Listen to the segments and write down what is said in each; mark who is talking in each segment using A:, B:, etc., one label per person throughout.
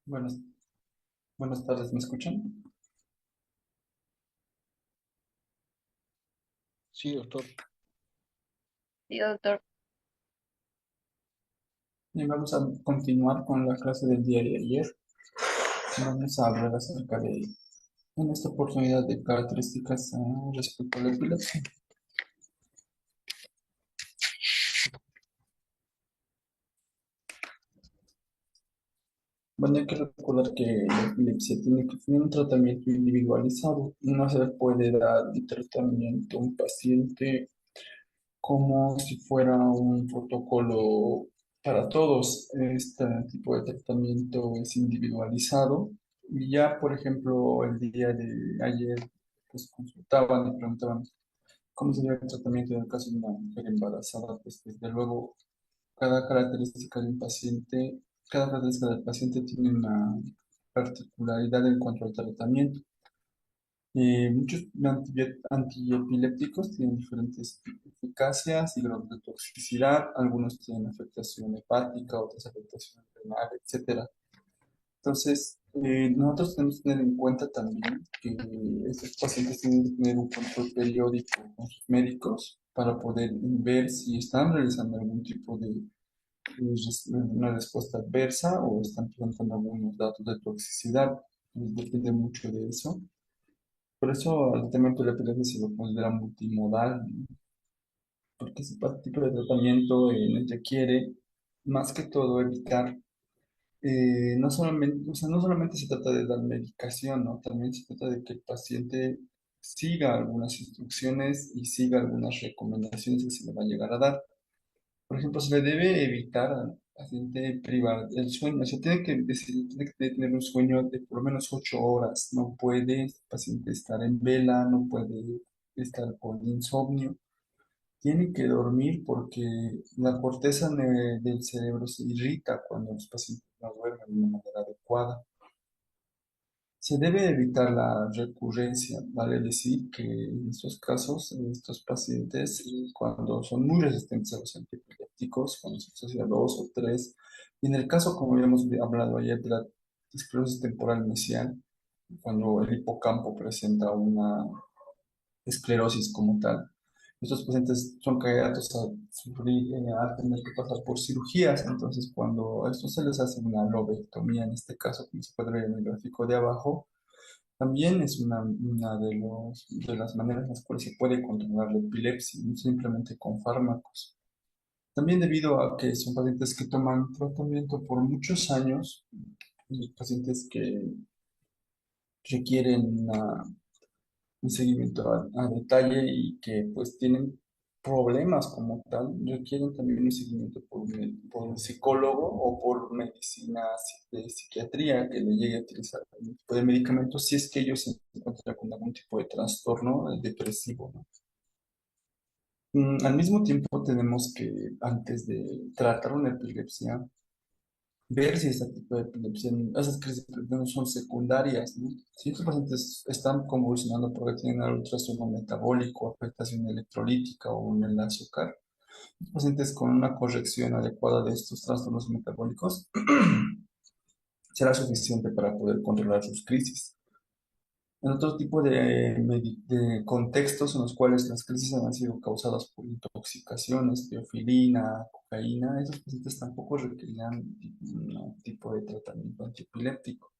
A: Buenas, buenas tardes, ¿me escuchan?
B: Sí, doctor.
C: Sí, doctor.
A: Bien, vamos a continuar con la clase del día de ayer. Vamos a hablar acerca de, en esta oportunidad, de características respecto a la epilepsia. Bueno, hay que recordar que la epilepsia tiene que tener un tratamiento individualizado. No se le puede dar un tratamiento a un paciente como si fuera un protocolo para todos. Este tipo de tratamiento es individualizado. Y ya, por ejemplo, el día de ayer, pues consultaban y preguntaban cómo sería el tratamiento en el caso de una mujer embarazada. Pues desde luego, cada característica de un paciente, cada característica del paciente tiene una particularidad en cuanto al tratamiento. Muchos antiepilépticos tienen diferentes eficacias y grados de toxicidad. Algunos tienen afectación hepática, otras afectación renal, etcétera. Entonces, nosotros tenemos que tener en cuenta también que estos pacientes tienen que tener un control periódico con sus médicos para poder ver si están realizando algún tipo de una respuesta adversa o están presentando algunos datos de toxicidad. Depende mucho de eso. Por eso el tratamiento de la epilepsia se lo considera multimodal, ¿no? Porque ese tipo de tratamiento requiere más que todo evitar, no solamente, o sea, no solamente se trata de dar medicación, ¿no? También se trata de que el paciente siga algunas instrucciones y siga algunas recomendaciones que se le va a llegar a dar. Por ejemplo, se le debe evitar al paciente privar el sueño. O sea, tiene que tener un sueño de por lo menos 8 horas. No puede el paciente estar en vela, no puede estar con insomnio. Tiene que dormir porque la corteza del cerebro se irrita cuando los pacientes no duermen de una manera adecuada. Se debe evitar la recurrencia, vale decir que en estos casos, en estos pacientes, cuando son muy resistentes a los antiepilépticos, cuando se asocia dos o tres, y en el caso, como habíamos hablado ayer, de la esclerosis temporal mesial, cuando el hipocampo presenta una esclerosis como tal, estos pacientes son candidatos a sufrir, a tener que pasar por cirugías. Entonces, cuando a estos se les hace una lobectomía, en este caso, como se puede ver en el gráfico de abajo, también es una de las maneras en las cuales se puede controlar la epilepsia, no simplemente con fármacos. También debido a que son pacientes que toman tratamiento por muchos años, y pacientes que requieren un seguimiento a detalle y que pues tienen problemas como tal, requieren también un seguimiento por un psicólogo o por medicina de psiquiatría que le llegue a utilizar algún tipo de medicamentos si es que ellos se encuentran con algún tipo de trastorno depresivo, ¿no? Al mismo tiempo tenemos que, antes de tratar una epilepsia, ver si este tipo de epilepsia, esas crisis de epilepsia no son secundarias, ¿no? Si estos pacientes están convulsionando porque tienen algún trastorno metabólico, afectación electrolítica o en el azúcar, los pacientes con una corrección adecuada de estos trastornos metabólicos será suficiente para poder controlar sus crisis. En otro tipo de contextos en los cuales las crisis han sido causadas por intoxicaciones, teofilina, cocaína, esos pacientes tampoco requerirán un tipo de tratamiento antiepiléptico.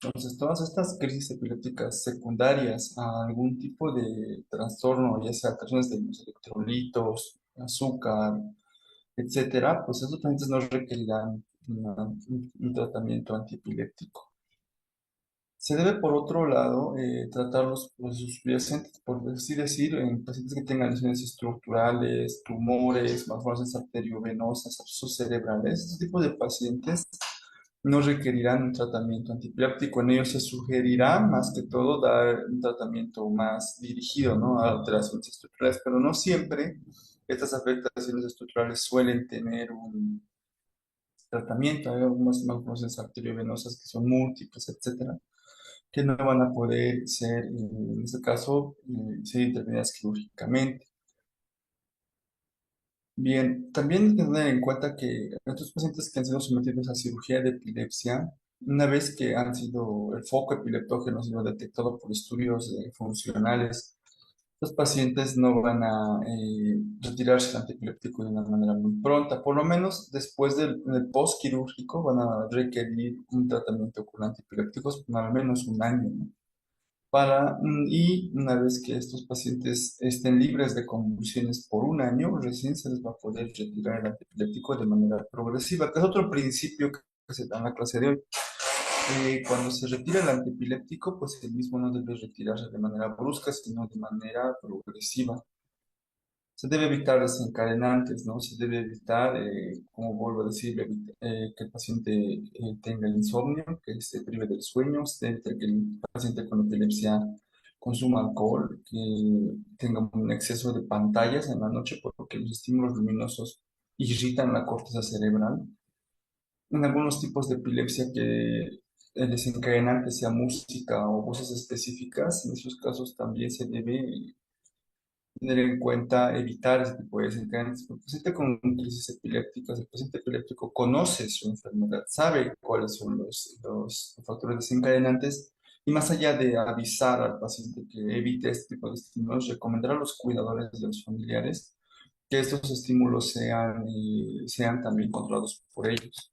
A: Entonces, todas estas crisis epilépticas secundarias a algún tipo de trastorno, ya sea alteraciones de los electrolitos, azúcar, etcétera, pues esos pacientes no requerirán un tratamiento antiepiléptico. Se debe, por otro lado, tratar los subyacentes, por así decir, en pacientes que tengan lesiones estructurales, tumores, malformaciones arteriovenosas, abscesos cerebrales. Este tipo de pacientes no requerirán un tratamiento antipirético. En ellos se sugerirá, más que todo, dar un tratamiento más dirigido, ¿no?, a alteraciones estructurales, pero no siempre estas afectaciones estructurales suelen tener un tratamiento. Hay algunas malformaciones arteriovenosas que son múltiples, etcétera, que no van a poder ser, en este caso, ser intervenidas quirúrgicamente. Bien, también hay que tener en cuenta que estos pacientes que han sido sometidos a cirugía de epilepsia una vez que el foco epileptógeno ha sido detectado por estudios funcionales, los pacientes no van a retirarse el antiepiléptico de una manera muy pronta. Por lo menos después del postquirúrgico van a requerir un tratamiento con antiepilépticos por al menos un año, ¿no? Y una vez que estos pacientes estén libres de convulsiones por un año, recién se les va a poder retirar el antiepiléptico de manera progresiva, que es otro principio que se da en la clase de hoy. Cuando se retira el antiepiléptico, pues el mismo no debe retirarse de manera brusca, sino de manera progresiva. Se debe evitar desencadenantes, ¿no? Se debe evitar, como vuelvo a decir, que el paciente tenga insomnio, que se prive del sueño, se debe evitar que el paciente con epilepsia consuma alcohol, que tenga un exceso de pantallas en la noche, porque los estímulos luminosos irritan la corteza cerebral. En algunos tipos de epilepsia que el desencadenante sea música o voces específicas, en esos casos también se debe tener en cuenta evitar ese tipo de desencadenantes. Porque el paciente con crisis epilépticas, el paciente epiléptico conoce su enfermedad, sabe cuáles son los factores desencadenantes y más allá de avisar al paciente que evite este tipo de estímulos, recomendar a los cuidadores y a los familiares que estos estímulos sean también controlados por ellos.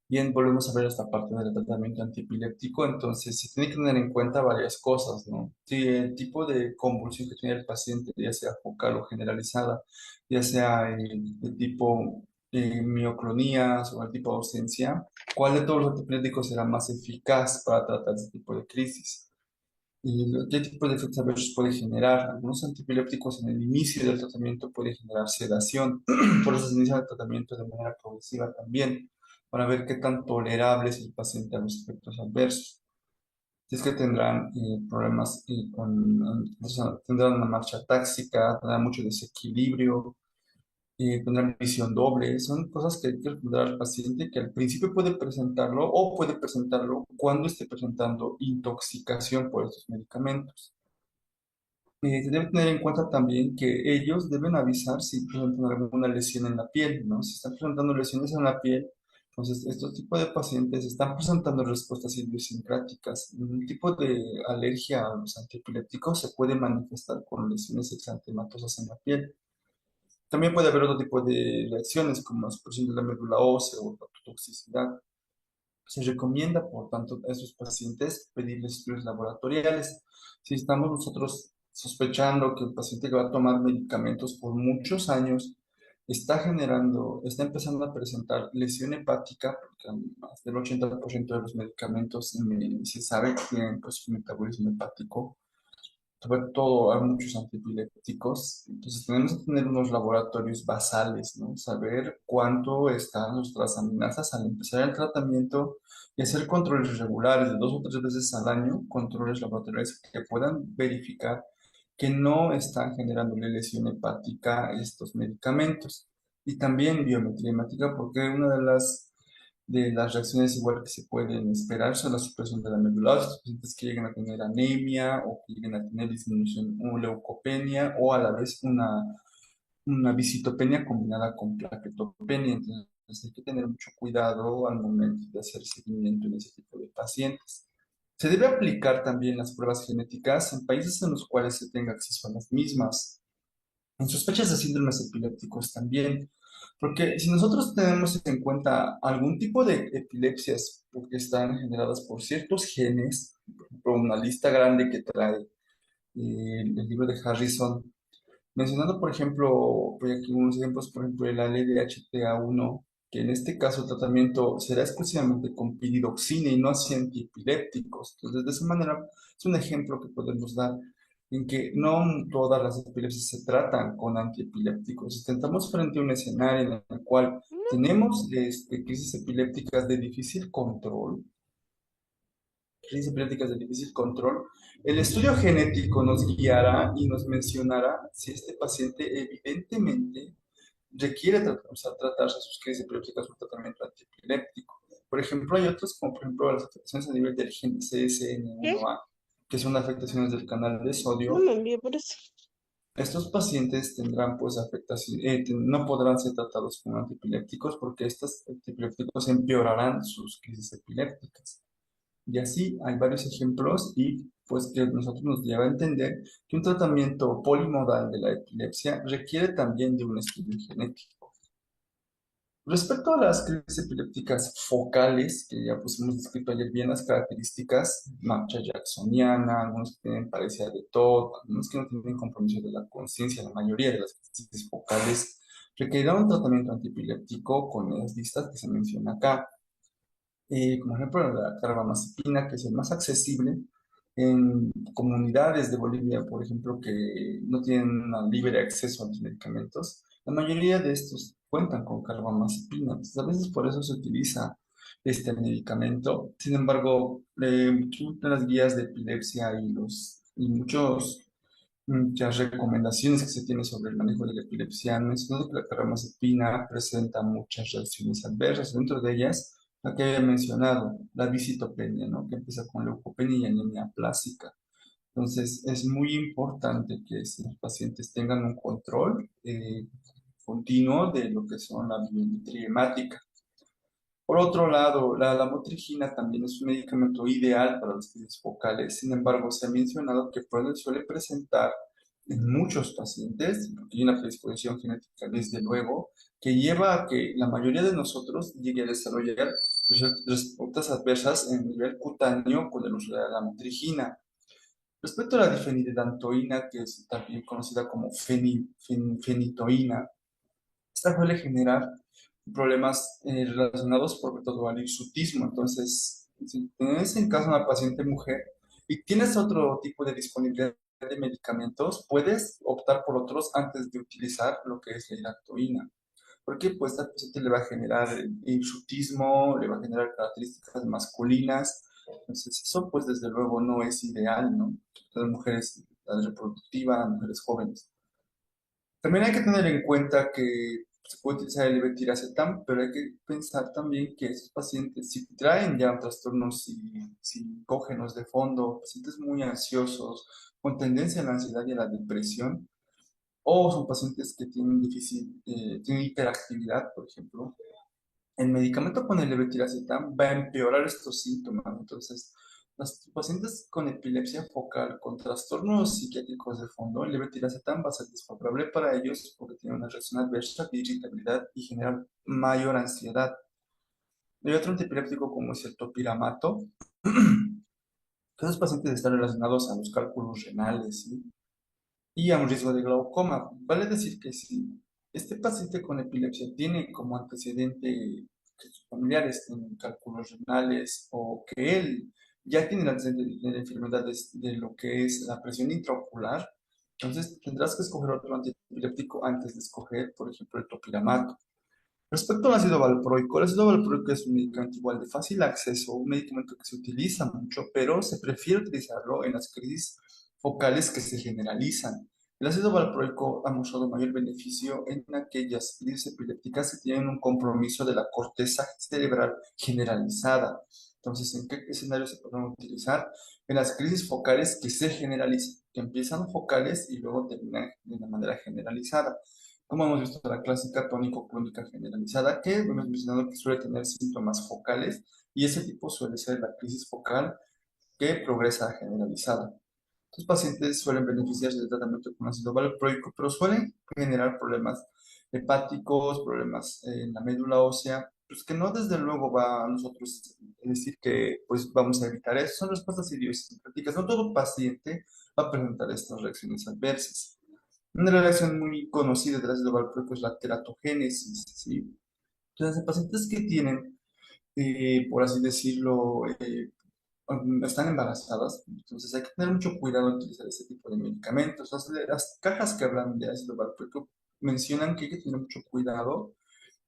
A: Bien, volvemos a ver esta parte del tratamiento antiepiléptico, entonces se tiene que tener en cuenta varias cosas, ¿no? Si el tipo de convulsión que tiene el paciente, ya sea focal o generalizada, ya sea de tipo mioclonías o el tipo de ausencia, ¿cuál de todos los antiepilépticos será más eficaz para tratar este tipo de crisis? ¿Y qué tipo de efectos adversos puede generar? Algunos antiepilépticos en el inicio del tratamiento pueden generar sedación, por eso se inicia el tratamiento de manera progresiva también, para ver qué tan tolerable es el paciente a los efectos adversos. Si es que tendrán problemas o sea, tendrán una marcha táxica, tendrán mucho desequilibrio, tendrán visión doble, son cosas que hay que recomendar al paciente que al principio puede presentarlo o puede presentarlo cuando esté presentando intoxicación por estos medicamentos. Se debe tener en cuenta también que ellos deben avisar si presentan alguna lesión en la piel, ¿no? Si están presentando lesiones en la piel, entonces estos tipos de pacientes están presentando respuestas idiosincráticas. Un tipo de alergia a los antiepilépticos se puede manifestar con lesiones exantematosas en la piel. También puede haber otro tipo de reacciones como la supresión de la médula ósea o la toxicidad. Se recomienda, por tanto, a esos pacientes pedirles estudios laboratoriales. Si estamos nosotros sospechando que el paciente que va a tomar medicamentos por muchos años está empezando a presentar lesión hepática, porque más del 80% de los medicamentos se sabe que tienen pues, un metabolismo hepático, sobre todo hay muchos antiepilépticos, entonces tenemos que tener unos laboratorios basales, ¿no? Saber cuánto están nuestras amenazas al empezar el tratamiento y hacer controles regulares de 2 o 3 veces al año, controles laboratoriales que puedan verificar que no están generando lesión hepática estos medicamentos. Y también biometría hemática, porque una de las reacciones igual que se pueden esperar son la supresión de la médula ósea, los pacientes que lleguen a tener anemia o que lleguen a tener disminución o leucopenia o a la vez una visitopenia combinada con plaquetopenia. Entonces hay que tener mucho cuidado al momento de hacer seguimiento en ese tipo de pacientes. Se debe aplicar también las pruebas genéticas en países en los cuales se tenga acceso a las mismas. En sospechas de síndromes epilépticos también, porque si nosotros tenemos en cuenta algún tipo de epilepsias que están generadas por ciertos genes, por ejemplo, una lista grande que trae el libro de Harrison, mencionando, por ejemplo, voy aquí unos ejemplos, por ejemplo, el ALDHTA1, que en este caso el tratamiento será exclusivamente con piridoxina y no así antiepilépticos. Entonces, de esa manera, es un ejemplo que podemos dar en que no todas las epilepsias se tratan con antiepilépticos. Estamos frente a un escenario en el cual
C: No,
A: tenemos crisis epilépticas de difícil control, crisis epilépticas de difícil control, el estudio genético nos guiará y nos mencionará si este paciente evidentemente requiere o sea, tratarse sus crisis epilépticas o tratamiento antiepiléptico. Por ejemplo, hay otros, como por ejemplo las afectaciones a nivel del gen
C: ¿qué?
A: CSN1A, que son afectaciones del canal de
C: No
A: sodio
C: me envié por eso.
A: Estos pacientes tendrán pues afectación, no podrán ser tratados como antiepilépticos porque estos antiepilépticos empeorarán sus crisis epilépticas. Y así hay varios ejemplos y pues que nosotros nos lleva a entender que un tratamiento polimodal de la epilepsia requiere también de un estudio genético. Respecto a las crisis epilépticas focales, que ya pues hemos descrito ayer bien las características, marcha jacksoniana, algunos que tienen parecida de TOD, algunos que no tienen compromiso de la conciencia, la mayoría de las crisis focales requerirán un tratamiento antiepiléptico con las listas que se menciona acá, como ejemplo la carbamazepina, que es el más accesible en comunidades de Bolivia, por ejemplo, que no tienen un libre acceso a los medicamentos. La mayoría de estos cuentan con carbamazepina, entonces a veces por eso se utiliza este medicamento. Sin embargo, muchas de las guías de epilepsia muchas recomendaciones que se tienen sobre el manejo de la epilepsia han mencionado que la carbamazepina presenta muchas reacciones adversas. Dentro de ellas, la que había mencionado, la visitopenia, ¿no? Que empieza con leucopenia y anemia plástica. Entonces, es muy importante que los pacientes tengan un control continuo de lo que son la biometría hemática. Por otro lado, la lamotrigina también es un medicamento ideal para las crisis focales. Sin embargo, se ha mencionado que suele presentar en muchos pacientes, porque hay una predisposición genética desde luego, que lleva a que la mayoría de nosotros llegue a desarrollar respuestas adversas en nivel cutáneo con el uso de la lamotrigina. Respecto a la difenidantoína, que es también conocida como fenitoína, esta suele generar problemas relacionados sobre todo al hirsutismo. Entonces, si tienes en casa una paciente mujer y tienes otro tipo de disponibilidad de medicamentos, puedes optar por otros antes de utilizar lo que es la iractoína. Porque pues a paciente le va a generar hirsutismo, le va a generar características masculinas. Entonces, eso pues desde luego no es ideal, ¿no? Las mujeres, la reproductiva, mujeres jóvenes. También hay que tener en cuenta que se puede utilizar el levetiracetam, pero hay que pensar también que esos pacientes, si traen ya trastornos psicógenos de fondo, pacientes muy ansiosos, con tendencia a la ansiedad y a la depresión, o son pacientes que tienen hiperactividad, por ejemplo, el medicamento con el levetiracetam va a empeorar estos síntomas. Entonces, los pacientes con epilepsia focal, con trastornos psiquiátricos de fondo, el levetiracetam va a ser desfavorable para ellos porque tiene una reacción adversa de irritabilidad y genera mayor ansiedad. Hay otro antiepiléptico como es el topiramato. Esos pacientes están relacionados a los cálculos renales, ¿sí? Y a un riesgo de glaucoma. Vale decir que si este paciente con epilepsia tiene como antecedente que sus familiares tienen cálculos renales o que él ya tiene el antecedente de enfermedades de lo que es la presión intraocular, entonces tendrás que escoger otro antiepiléptico antes de escoger, por ejemplo, el topiramato. Respecto al ácido valproico, el ácido valproico es un medicamento igual de fácil acceso, un medicamento que se utiliza mucho, pero se prefiere utilizarlo en las crisis focales que se generalizan. El ácido valproico ha mostrado mayor beneficio en aquellas crisis epilépticas que tienen un compromiso de la corteza cerebral generalizada. Entonces, ¿en qué escenarios se pueden utilizar? En las crisis focales que se generalizan, que empiezan focales y luego terminan de una manera generalizada. Como hemos visto, la clásica tónico-clónica generalizada, que hemos mencionado que suele tener síntomas focales, y ese tipo suele ser la crisis focal que progresa a generalizada. Los pacientes suelen beneficiarse del tratamiento con ácido valproico, pero suelen generar problemas hepáticos, problemas en la médula ósea, pues que no desde luego va a nosotros decir que pues vamos a evitar eso. Son respuestas idiosincráticas. No todo paciente va a presentar estas reacciones adversas. Una reacción muy conocida del ácido valproico es la teratogénesis, ¿sí? Entonces, en pacientes que tienen, por así decirlo, están embarazadas, entonces hay que tener mucho cuidado en utilizar este tipo de medicamentos. Las cajas que hablan de ácido valproico mencionan que hay que tener mucho cuidado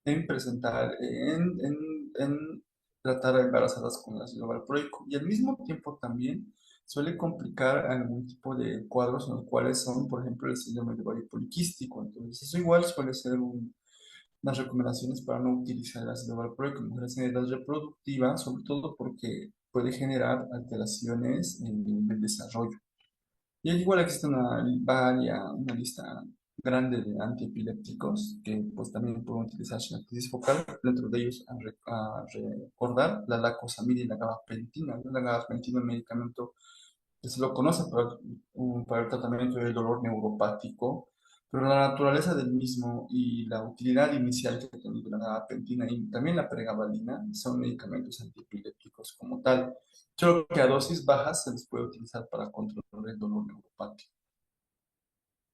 A: en presentar, en tratar a embarazadas con ácido valproico. Y al mismo tiempo también suele complicar algún tipo de cuadros en los cuales son, por ejemplo, el síndrome de ovario poliquístico. Entonces, eso igual suele ser unas recomendaciones para no utilizar el ácido valproico en mujeres en edad reproductiva, sobre todo porque puede generar alteraciones en el desarrollo. Y igual existe una lista grande de antiepilépticos que pues también pueden utilizarse en la crisis focal, dentro de ellos a recordar la lacosamida y la gabapentina. La gabapentina es un medicamento que se lo conoce para el tratamiento del dolor neuropático, pero la naturaleza del mismo y la utilidad inicial que ha tenido la gabapentina y también la pregabalina son medicamentos antiepilépticos como tal, solo que a dosis bajas se les puede utilizar para controlar el dolor neuropático.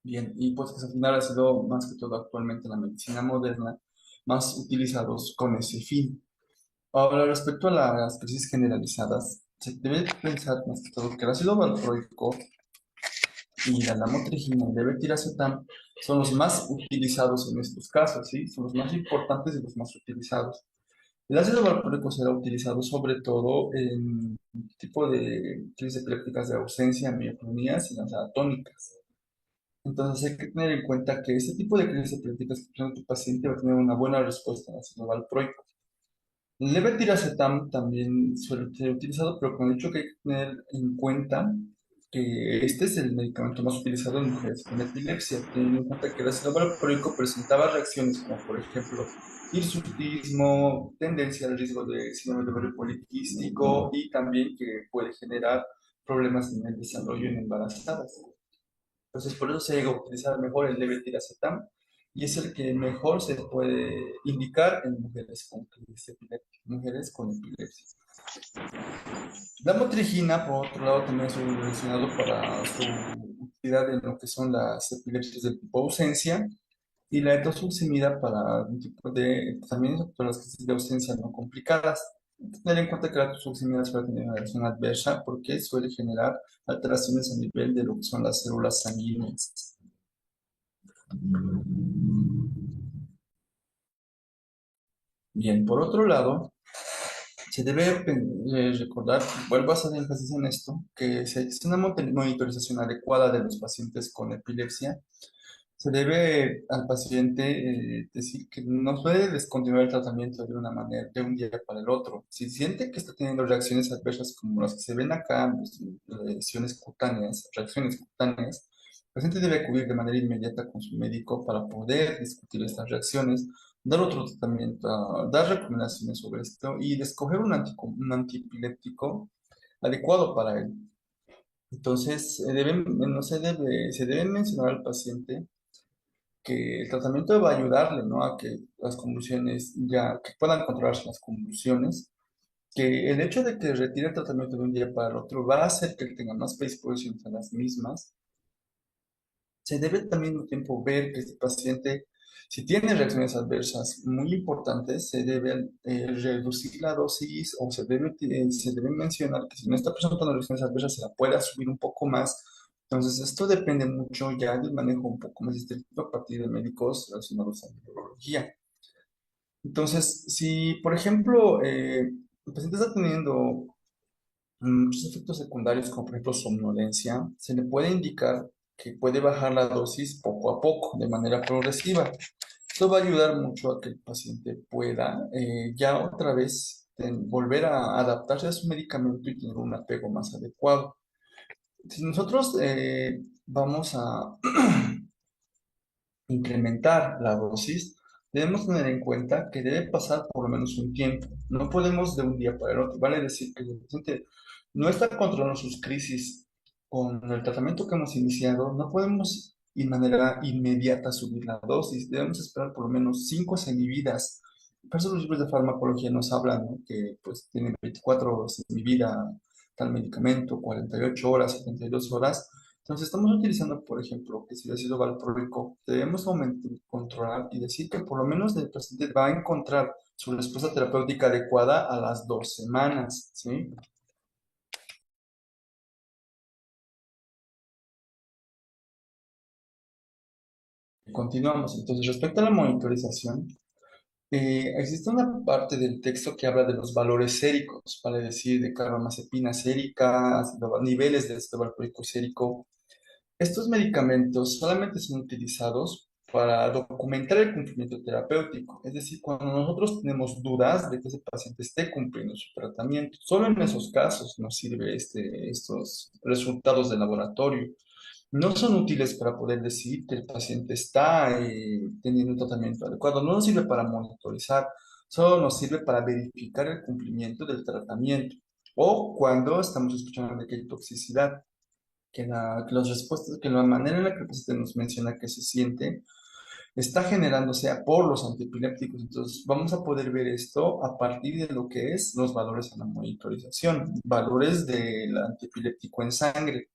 A: Bien, y pues que al final ha sido más que todo actualmente en la medicina moderna, más utilizados con ese fin. Ahora, respecto a las crisis generalizadas, se debe pensar más que todo que el ácido valproico y la lamotrigina y el levetiracetam son los más utilizados en estos casos, ¿sí? Son los más importantes y los más utilizados. El ácido valproico será utilizado sobre todo en tipo de crisis epilépticas de ausencia, mioclonías y las atónicas. Entonces hay que tener en cuenta que este tipo de crisis epilépticas que tiene tu paciente va a tener una buena respuesta al ácido valproico. El levetiracetam también suele ser utilizado, pero con el hecho que hay que tener en cuenta que este es el medicamento más utilizado en mujeres con epilepsia, teniendo en cuenta que el ácido valproico presentaba reacciones como, por ejemplo, hirsutismo, tendencia al riesgo de síndrome de ovario poliquístico y también que puede generar problemas en el desarrollo en embarazadas. Entonces, por eso se llega a utilizar mejor el levetiracetam y es el que mejor se puede indicar en mujeres con crisis epiléptica, mujeres con epilepsia. La motrigina, por otro lado, también es relacionado para su utilidad en lo que son las epilepsias del tipo ausencia y la etosuximida para un tipo de también para las crisis de ausencia no complicadas. Tener en cuenta que la etosuximida suele tener una reacción adversa porque suele generar alteraciones a nivel de lo que son las células sanguíneas. Bien, por otro lado, se debe recordar, vuelvo a hacer énfasis en esto, que si existe una monitorización adecuada de los pacientes con epilepsia, se debe al paciente decir que no puede descontinuar el tratamiento de una manera, de un día para el otro. Si siente que está teniendo reacciones adversas como las que se ven acá, pues, lesiones cutáneas, reacciones cutáneas, el paciente debe acudir de manera inmediata con su médico para poder discutir estas reacciones, dar otro tratamiento, dar recomendaciones sobre esto y escoger un antiepiléptico adecuado para él. Entonces, no se debe mencionar al paciente que el tratamiento va a ayudarle, ¿no? A que las convulsiones que puedan controlarse las convulsiones, que el hecho de que retire el tratamiento de un día para el otro va a hacer que él tenga más predisposición a las mismas. Se debe también al tiempo ver que este paciente, si tiene reacciones adversas muy importantes, se debe reducir la dosis o se debe mencionar que si no está presentando reacciones adversas, se la pueda subir un poco más. Entonces, esto depende mucho ya del manejo un poco más estricto a partir de médicos relacionados a neurología. Entonces, si, por ejemplo, el paciente está teniendo muchos efectos secundarios, como por ejemplo somnolencia, se le puede indicar que puede bajar la dosis poco a poco, de manera progresiva. Esto va a ayudar mucho a que el paciente pueda ya otra vez volver a adaptarse a su medicamento y tener un apego más adecuado. Si nosotros vamos a incrementar la dosis, debemos tener en cuenta que debe pasar por lo menos un tiempo. No podemos de un día para el otro. Vale decir que si el paciente no está controlando sus crisis con el tratamiento que hemos iniciado, no podemos de manera inmediata subir la dosis. Debemos esperar por lo menos 5 semividas. Por eso los libros de farmacología nos hablan, ¿no? Que pues tienen 24 horas de mi vida tal medicamento, 48 horas, 72 horas. Entonces, estamos utilizando, por ejemplo, que si el ácido valproico, debemos aumentar, controlar y decir que por lo menos el paciente va a encontrar su respuesta terapéutica adecuada a las 2 semanas, ¿sí? Continuamos. Entonces, respecto a la monitorización, existe una parte del texto que habla de los valores séricos, vale decir, de carbamazepina sérica, niveles de ácido valproico sérico. Estos medicamentos solamente son utilizados para documentar el cumplimiento terapéutico, es decir, cuando nosotros tenemos dudas de que ese paciente esté cumpliendo su tratamiento, solo en esos casos nos sirve estos resultados de laboratorio. no son útiles para poder decir que el paciente está teniendo un tratamiento adecuado, no nos sirve para monitorizar, solo nos sirve para verificar el cumplimiento del tratamiento o cuando estamos escuchando de que hay toxicidad, que las respuestas, que la manera en la que el paciente nos menciona que se siente está generándose por los antiepilépticos. Entonces, vamos a poder ver esto a partir de lo que es los valores en la monitorización, valores del antiepiléptico en sangre.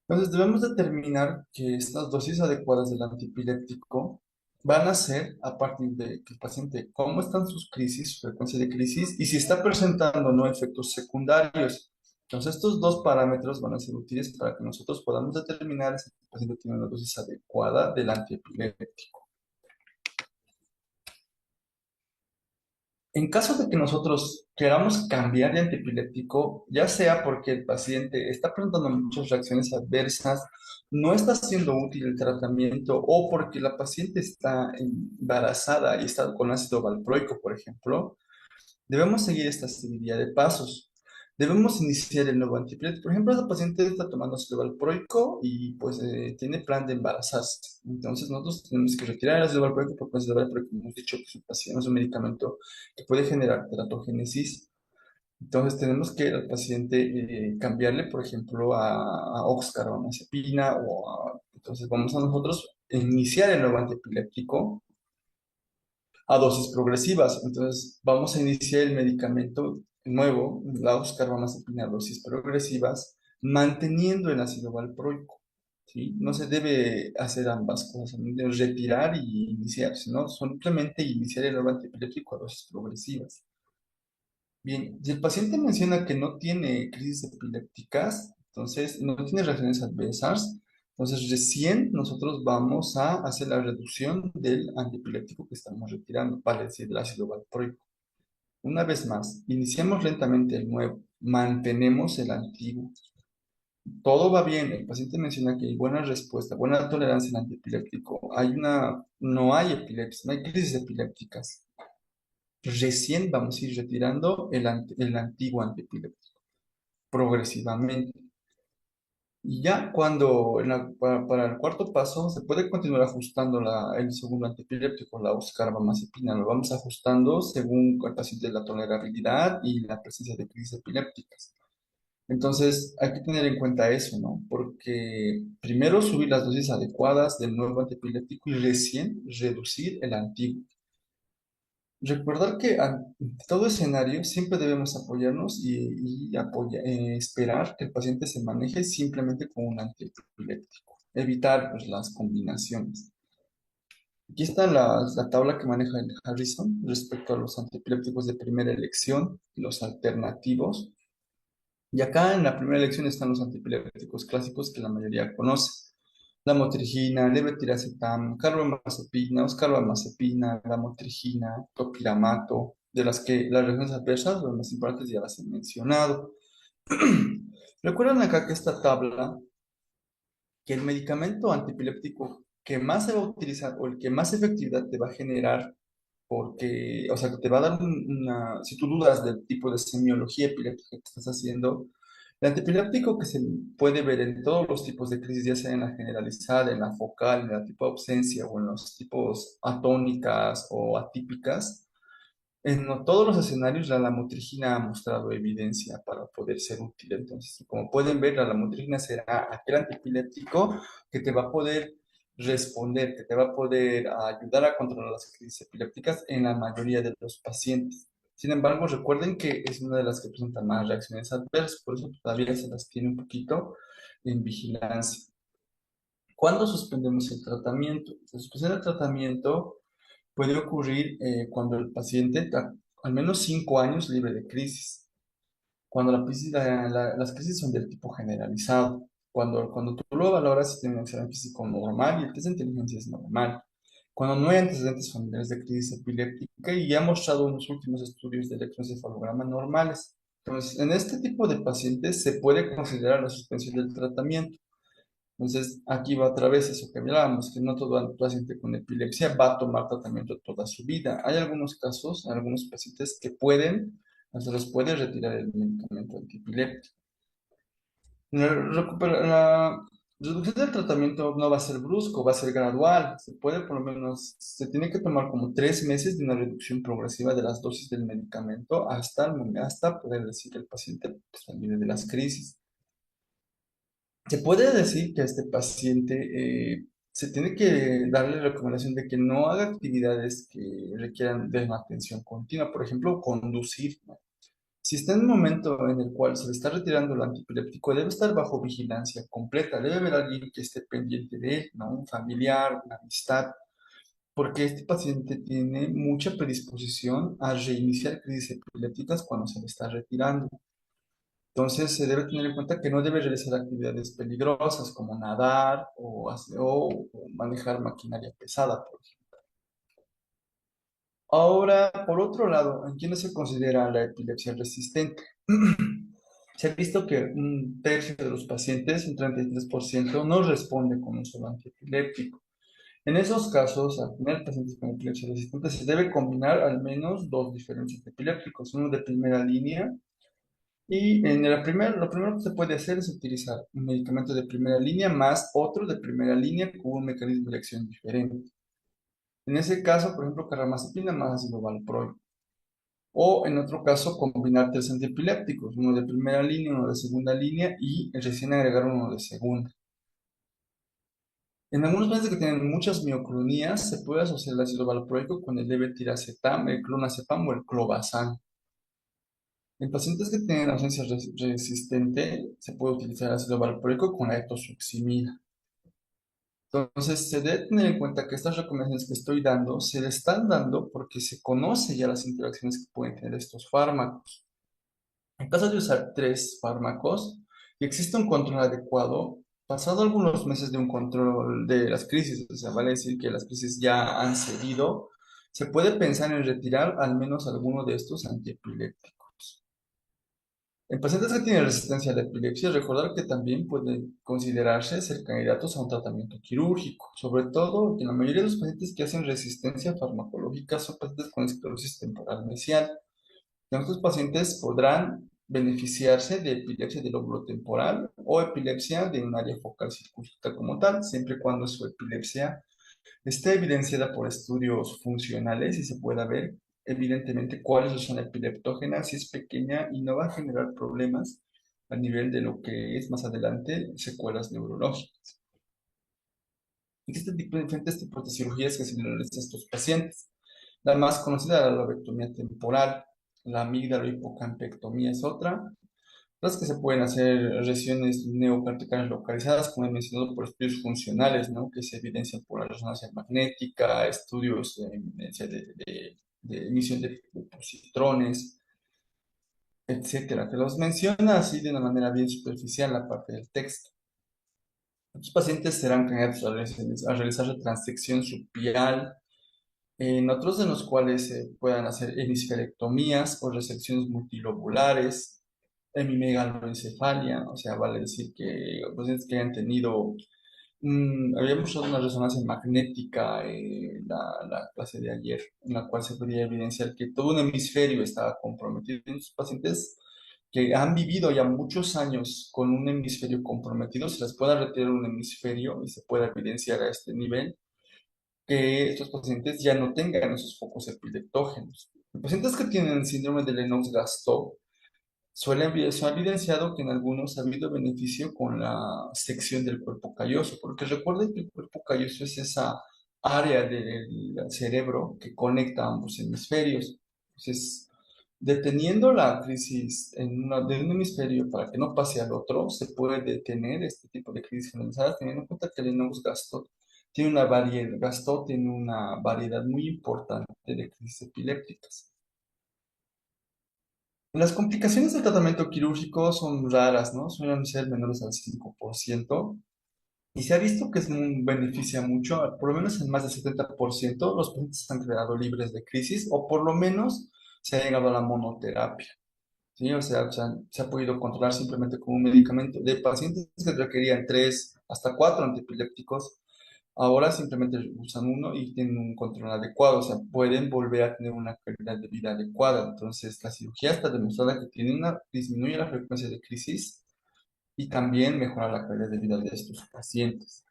A: Entonces, debemos determinar que estas dosis adecuadas del antiepiléptico van a ser a partir de que el paciente, cómo están sus crisis, su frecuencia de crisis y si está presentando o no efectos secundarios. Entonces, estos dos parámetros van a ser útiles para que nosotros podamos determinar si el paciente tiene una dosis adecuada del antiepiléptico. En caso de que nosotros queramos cambiar de antiepiléptico, ya sea porque el paciente está presentando muchas reacciones adversas, no está siendo útil el tratamiento o porque la paciente está embarazada y está con ácido valproico, por ejemplo, debemos seguir esta serie de pasos. Debemos iniciar el nuevo antipirético. Por ejemplo, esa paciente está tomando ácido valproico y pues tiene plan de embarazarse. Entonces nosotros tenemos que retirar el ácido valproico porque el ácido valproico, como hemos dicho, que es un medicamento que puede generar teratogénesis. Entonces tenemos que al paciente cambiarle, por ejemplo, a oxcarbamazepina entonces vamos a nosotros iniciar el nuevo antiepiléptico a dosis progresivas. Entonces, vamos a iniciar el medicamento nuevo, la oxcarbamazepina a dosis progresivas, manteniendo el ácido valproico. ¿Sí? No se debe hacer ambas cosas, no debe retirar y iniciar, sino simplemente iniciar el nuevo antiepiléptico a dosis progresivas. Bien, si el paciente menciona que no tiene crisis epilépticas, entonces no tiene reacciones adversas, entonces recién nosotros vamos a hacer la reducción del antiepiléptico que estamos retirando, vale decir, del ácido valproico. Una vez más, iniciamos lentamente el nuevo, mantenemos el antiguo. Todo va bien, el paciente menciona que hay buena respuesta, buena tolerancia al antiepiléptico, no hay epilepsia, no hay crisis epilépticas. Recién vamos a ir retirando el antiguo antiepiléptico, progresivamente. Y ya cuando, para el cuarto paso, se puede continuar ajustando el segundo antiepiléptico, la oxcarbamazepina. Lo vamos ajustando según el paciente la tolerabilidad y la presencia de crisis epilépticas. Entonces, hay que tener en cuenta eso, ¿no? Porque primero subir las dosis adecuadas del nuevo antiepiléptico y recién reducir el antiguo. Recordar que ante todo escenario siempre debemos apoyarnos esperar que el paciente se maneje simplemente con un antiepiléptico. Evitar pues, las combinaciones. Aquí está la tabla que maneja el Harrison respecto a los antiepilépticos de primera elección y los alternativos. Y acá en la primera elección están los antiepilépticos clásicos que la mayoría conoce. Lamotrigina, levetiracetam, carbamazepina, oscarbamazepina, lamotrigina, topiramato, de las que las reacciones adversas, las más importantes, ya las he mencionado. Recuerden acá que esta tabla, que el medicamento antiepiléptico que más se va a utilizar o el que más efectividad te va a generar, porque, o sea, que te va a dar si tú dudas del tipo de semiología epiléptica que estás haciendo, el antipiléptico que se puede ver en todos los tipos de crisis, ya sea en la generalizada, en la focal, en la tipo de ausencia o en los tipos atónicas o atípicas, en todos los escenarios la lamotrigina ha mostrado evidencia para poder ser útil. Entonces, como pueden ver, la lamotrigina será aquel antipiléptico que te va a poder responder, que te va a poder ayudar a controlar las crisis epilépticas en la mayoría de los pacientes. Sin embargo, recuerden que es una de las que presenta más reacciones adversas, por eso todavía se las tiene un poquito en vigilancia. ¿Cuándo suspendemos el tratamiento? La suspensión del tratamiento puede ocurrir cuando el paciente está al menos 5 años libre de crisis, cuando las crisis son del tipo generalizado, cuando tú lo valoras si tiene un examen físico normal y el test de inteligencia es normal, cuando no hay antecedentes familiares de crisis epiléptica y ya ha mostrado unos últimos estudios de electroencefalograma normales. Entonces, en este tipo de pacientes se puede considerar la suspensión del tratamiento. Entonces, aquí va otra vez eso que hablábamos, que no todo paciente con epilepsia va a tomar tratamiento toda su vida. Hay algunos casos, algunos pacientes que se les puede retirar el medicamento antiepiléptico. Reducción del tratamiento no va a ser brusco, va a ser gradual. Se puede por lo menos, se tiene que tomar como 3 meses de una reducción progresiva de las dosis del medicamento hasta poder decir que el paciente pues, salga de las crisis. Se puede decir que a este paciente se tiene que darle recomendación de que no haga actividades que requieran de una atención continua, por ejemplo, conducir, ¿no? Si está en un momento en el cual se le está retirando el antiepiléptico, debe estar bajo vigilancia completa, debe haber alguien que esté pendiente de él, ¿no? Un familiar, una amistad, porque este paciente tiene mucha predisposición a reiniciar crisis epilépticas cuando se le está retirando. Entonces, se debe tener en cuenta que no debe realizar actividades peligrosas como nadar o manejar maquinaria pesada, por ejemplo. Ahora, por otro lado, ¿en quiénes se considera la epilepsia resistente? Se ha visto que un tercio de los pacientes, un 33%, no responde con un solo antiepiléptico. En esos casos, al tener pacientes con epilepsia resistente, se debe combinar al menos dos diferentes epilépticos, uno de primera línea y lo primero que se puede hacer es utilizar un medicamento de primera línea más otro de primera línea con un mecanismo de acción diferente. En ese caso, por ejemplo, carbamazepina más ácido valproico. O en otro caso, combinar tres antiepilépticos, uno de primera línea, uno de segunda línea y recién agregar uno de segunda. En algunos pacientes que tienen muchas mioclonías, se puede asociar el ácido valproico con el levetiracetam, el clonazepam o el clobazam. En pacientes que tienen ausencia resistente, se puede utilizar ácido valproico con la etosuximida. Entonces, se debe tener en cuenta que estas recomendaciones que estoy dando se le están dando porque se conoce ya las interacciones que pueden tener estos fármacos. En caso de usar tres fármacos y existe un control adecuado, pasado algunos meses de un control de las crisis, o sea, vale decir que las crisis ya han cedido, se puede pensar en retirar al menos alguno de estos antiepilépticos. En pacientes que tienen resistencia a la epilepsia, recordar que también pueden considerarse ser candidatos a un tratamiento quirúrgico, sobre todo que la mayoría de los pacientes que hacen resistencia farmacológica son pacientes con esclerosis temporal mesial. Estos pacientes podrán beneficiarse de epilepsia del lóbulo temporal o epilepsia de un área focal cirúrgica como tal, siempre y cuando su epilepsia esté evidenciada por estudios funcionales y se pueda ver evidentemente cuál es la zona epileptógena, si es pequeña y no va a generar problemas a nivel de lo que es más adelante secuelas neurológicas. Existen diferentes tipos de cirugías que se realizan a estos pacientes. La más conocida es la lobectomía temporal, la amígdalo hipocampectomía es otra. Las que se pueden hacer lesiones neocorticales localizadas, como he mencionado, por estudios funcionales, ¿no? Que se evidencian por la resonancia magnética, estudios de evidencia de emisión de positrones, etcétera. Te los menciona así de una manera bien superficial la parte del texto. Estos pacientes serán candidatos a realizar transección subpiral, en otros de los cuales se puedan hacer hemisferectomías o resecciones multilobulares, hemimegaloencefalia, o sea, vale decir que los pacientes que hayan tenido, habíamos usado una resonancia magnética la clase de ayer, en la cual se podía evidenciar que todo un hemisferio estaba comprometido. En los pacientes que han vivido ya muchos años con un hemisferio comprometido, se les puede retirar un hemisferio y se puede evidenciar a este nivel que estos pacientes ya no tengan esos focos epileptógenos. Los pacientes que tienen síndrome de Lennox-Gastaut se ha evidenciado que en algunos ha habido beneficio con la sección del cuerpo calloso, porque recuerden que el cuerpo calloso es esa área del cerebro que conecta ambos hemisferios. Entonces, deteniendo la crisis de un hemisferio para que no pase al otro, se puede detener este tipo de crisis generalizadas, teniendo en cuenta que el Lennox-Gastaut tiene una variedad muy importante de crisis epilépticas. Las complicaciones del tratamiento quirúrgico son raras, ¿no? Suelen ser menores al 5%. Y se ha visto que beneficia mucho, por lo menos en más del 70%, los pacientes han quedado libres de crisis o por lo menos se ha llegado a la monoterapia. ¿Sí? O sea, se ha podido controlar simplemente con un medicamento. De pacientes que requerían 3 hasta 4 antiepilépticos, ahora simplemente usan uno y tienen un control adecuado, o sea, pueden volver a tener una calidad de vida adecuada. Entonces, la cirugía está demostrada que disminuye la frecuencia de crisis y también mejorar la calidad de vida de estos pacientes.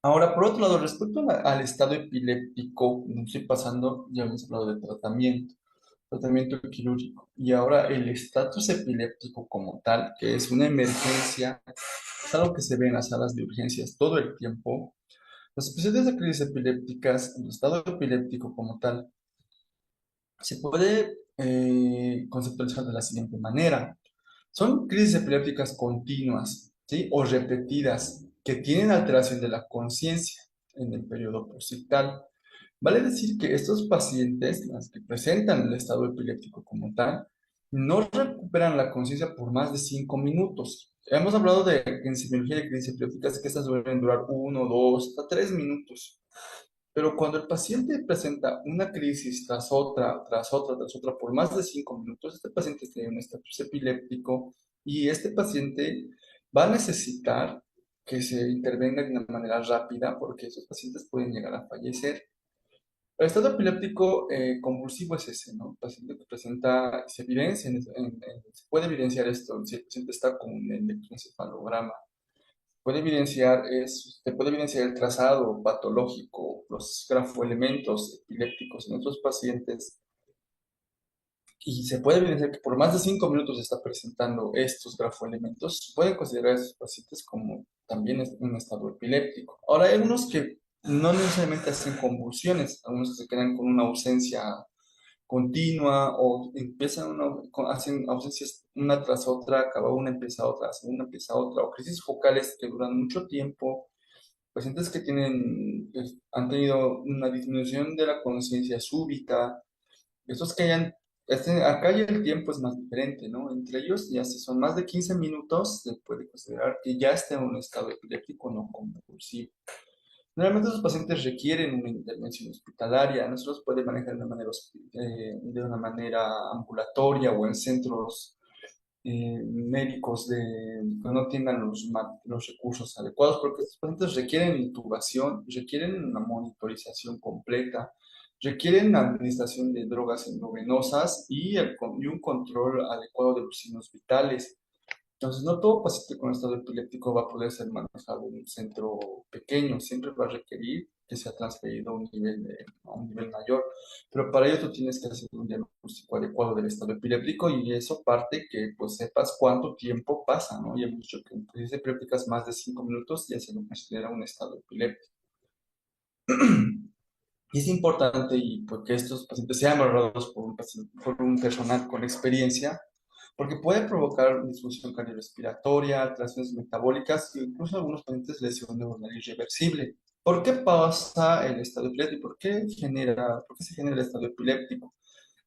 A: Ahora, por otro lado, respecto al estado epiléptico, no estoy pasando, ya hemos hablado de tratamiento quirúrgico, y ahora el estatus epiléptico como tal, que es una emergencia, es algo que se ve en las salas de urgencias todo el tiempo. Los pacientes de crisis epilépticas, el estado epiléptico como tal, se puede conceptualizar de la siguiente manera. Son crisis epilépticas continuas, ¿sí? O repetidas que tienen alteración de la conciencia en el periodo posictal. Vale decir que estos pacientes, las que presentan el estado epiléptico como tal, no recuperan la conciencia por más de 5 minutos. Hemos hablado de que en semiología de crisis epilépticas que estas suelen durar 1, 2, hasta 3 minutos. Pero cuando el paciente presenta una crisis tras otra, tras otra, tras otra, por más de 5 minutos, este paciente tiene un estatus epiléptico y este paciente va a necesitar que se intervenga de una manera rápida porque esos pacientes pueden llegar a fallecer. El estado epiléptico convulsivo es ese, ¿no? El paciente que presenta, se evidencia, se puede evidenciar esto si el paciente está con un electroencefalograma. Se puede evidenciar el trazado patológico, los grafoelementos epilépticos en otros pacientes y se puede evidenciar que por más de 5 minutos está presentando estos grafoelementos. Pueden considerar a esos pacientes como también un estado epiléptico. Ahora, hay algunos que no necesariamente hacen convulsiones, algunos que se quedan con una ausencia continua o hacen ausencias una tras otra, acaba una, empieza otra, segunda empieza otra, o crisis focales que duran mucho tiempo, pacientes que han tenido una disminución de la conciencia súbita, estos que acá ya el tiempo es más diferente, ¿no? Entre ellos, ya si son más de 15 minutos, se puede considerar que ya está en un estado epiléptico no convulsivo. Normalmente los pacientes requieren una intervención hospitalaria, no se los puede manejar de una manera ambulatoria o en centros médicos que no tengan los recursos adecuados, porque estos pacientes requieren intubación, requieren una monitorización completa, requieren administración de drogas endovenosas y un control adecuado de los signos vitales. Entonces, no todo paciente con estado epiléptico va a poder ser manejado en un centro pequeño, siempre va a requerir que sea transferido a un nivel mayor, pero para ello tú tienes que hacer un diagnóstico adecuado del estado epiléptico y eso parte que pues sepas cuánto tiempo pasa, ¿no? Y hemos dicho que en crisis epilépticas más de 5 minutos ya se lo considera un estado epiléptico. Y es importante y porque estos pacientes sean valorados por un personal con experiencia porque puede provocar disfunción cardiorrespiratoria, alteraciones metabólicas e incluso algunos pacientes lesión neuronal irreversible. ¿Por qué pasa el estado epiléptico? ¿Por qué se genera el estado epiléptico?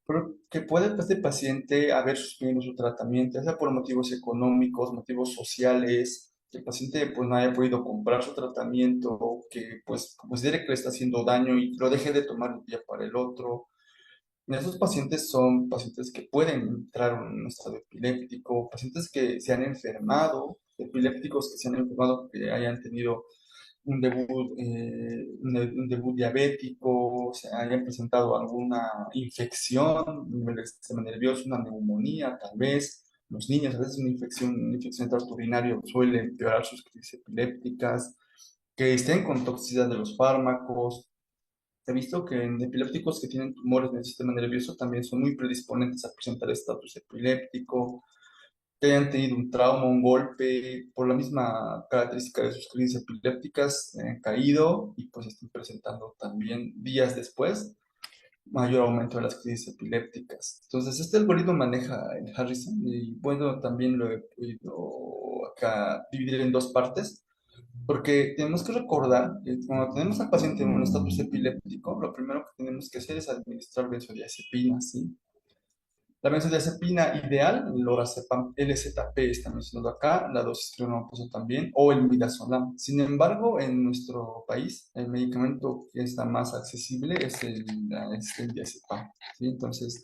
A: Porque puede este paciente haber suspendido su tratamiento, ya sea por motivos económicos, motivos sociales, que el paciente pues no haya podido comprar su tratamiento, que pues considere que le está haciendo daño y lo deje de tomar un día para el otro. Esos pacientes son pacientes que pueden entrar en un estado epiléptico, pacientes que se han enfermado, epilépticos que se han enfermado, que hayan tenido un debut diabético, se hayan presentado alguna infección a nivel del sistema nervioso, una neumonía tal vez. Los niños, a veces una infección de tracto urinario suele empeorar sus crisis epilépticas, que estén con toxicidad de los fármacos. He visto que en epilépticos que tienen tumores en el sistema nervioso también son muy predisponentes a presentar estatus epiléptico, que hayan tenido un trauma, un golpe, por la misma característica de sus crisis epilépticas, han caído y pues están presentando también días después mayor aumento de las crisis epilépticas. Entonces, este algoritmo maneja el Harrison y bueno, también lo he podido acá dividir en dos partes. Porque tenemos que recordar que cuando tenemos al paciente en un estatus epiléptico, lo primero que tenemos que hacer es administrar benzodiazepinas, ¿sí? La benzodiazepina ideal, el lorazepam LZP está mencionado acá, la dosis crionoposo también, o el midazolam. Sin embargo, en nuestro país, el medicamento que está más accesible es el diazepam, ¿sí? Entonces,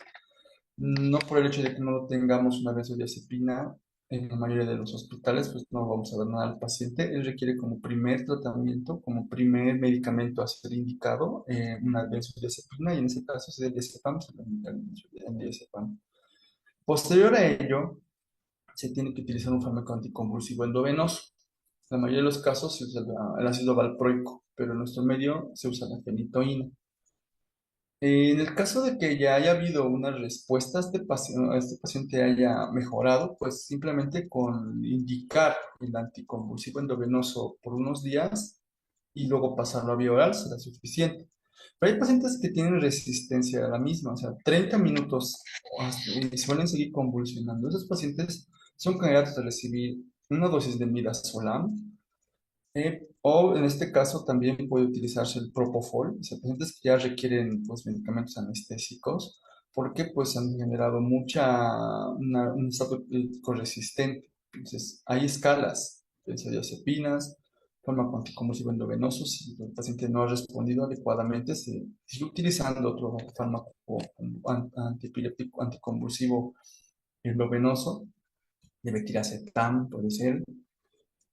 A: no por el hecho de que no tengamos una benzodiazepina en la mayoría de los hospitales, pues no vamos a dar nada al paciente. Él requiere como primer tratamiento, como primer medicamento a ser indicado, una benzodiazepina y en ese caso, si es el diazepam, se le indica el diazepam. Posterior a ello, se tiene que utilizar un fármaco anticonvulsivo endovenoso. En la mayoría de los casos se usa el ácido valproico, pero en nuestro medio se usa la fenitoína. En el caso de que ya haya habido una respuesta a este paciente haya mejorado, pues simplemente con indicar el anticonvulsivo endovenoso por unos días y luego pasarlo a vía oral será suficiente. Pero hay pacientes que tienen resistencia a la misma, o sea, 30 minutos y suelen seguir convulsionando. Esos pacientes son candidatos a recibir una dosis de midazolam o en este caso también puede utilizarse el propofol, o sea, pacientes que ya requieren pues, medicamentos anestésicos porque pues han generado un estado epiléptico resistente. Entonces, hay escalas, benzodiazepinas, fármaco anticonvulsivo endovenoso, si el paciente no ha respondido adecuadamente, se sigue utilizando otro fármaco antiepiléptico, anticonvulsivo endovenoso, levetiracetam, puede ser,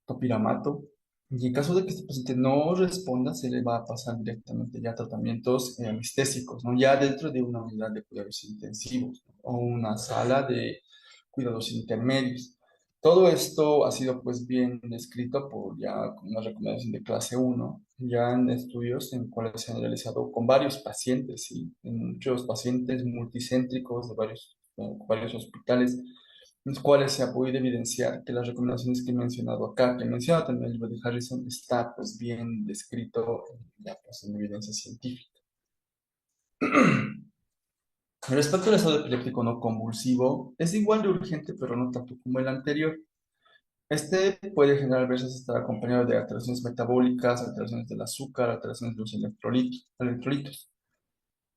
A: topiramato. Y en caso de que este paciente no responda, se le va a pasar directamente ya a tratamientos anestésicos, ¿no? Ya dentro de una unidad de cuidados intensivos, ¿no? O una sala de cuidados intermedios. Todo esto ha sido pues bien descrito por ya con una recomendación de clase uno ya en estudios en cuales se han realizado con varios pacientes, ¿sí? En muchos pacientes multicéntricos de varios hospitales los cuales se ha podido evidenciar que las recomendaciones que he mencionado acá, que he mencionado también el libro de Harrison, está pues bien descrito ya pues en evidencia científica. Respecto al estado epiléptico no convulsivo, es igual de urgente, pero no tanto como el anterior. Este puede generar a veces estar acompañado de alteraciones metabólicas, alteraciones del azúcar, alteraciones de los electrolitos.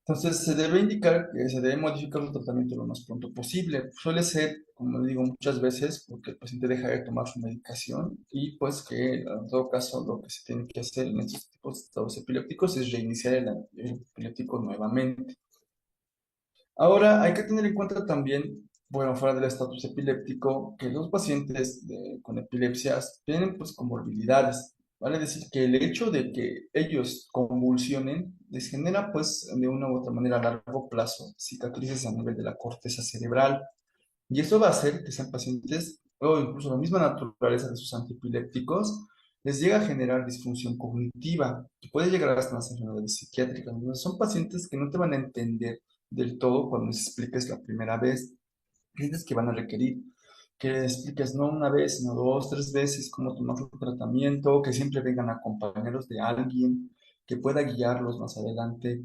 A: Entonces, se debe indicar que se debe modificar el tratamiento lo más pronto posible. Suele ser, como digo muchas veces, porque el paciente deja de tomar su medicación y pues que en todo caso lo que se tiene que hacer en estos tipos de estados epilépticos es reiniciar el epiléptico nuevamente. Ahora, hay que tener en cuenta también, bueno, fuera del estatus epiléptico, que los pacientes con epilepsias tienen pues comorbilidades. Vale decir que el hecho de que ellos convulsionen les genera pues de una u otra manera a largo plazo cicatrices a nivel de la corteza cerebral. Y eso va a hacer que sean pacientes, o incluso la misma naturaleza de sus antiepilépticos, les llega a generar disfunción cognitiva, que puede llegar hasta las enfermedades psiquiátricas. Entonces, son pacientes que no te van a entender del todo cuando les expliques la primera vez. Pacientes que van a requerir que les expliques no una vez, sino dos, tres veces cómo tomar su tratamiento, que siempre vengan acompañados de alguien que pueda guiarlos más adelante.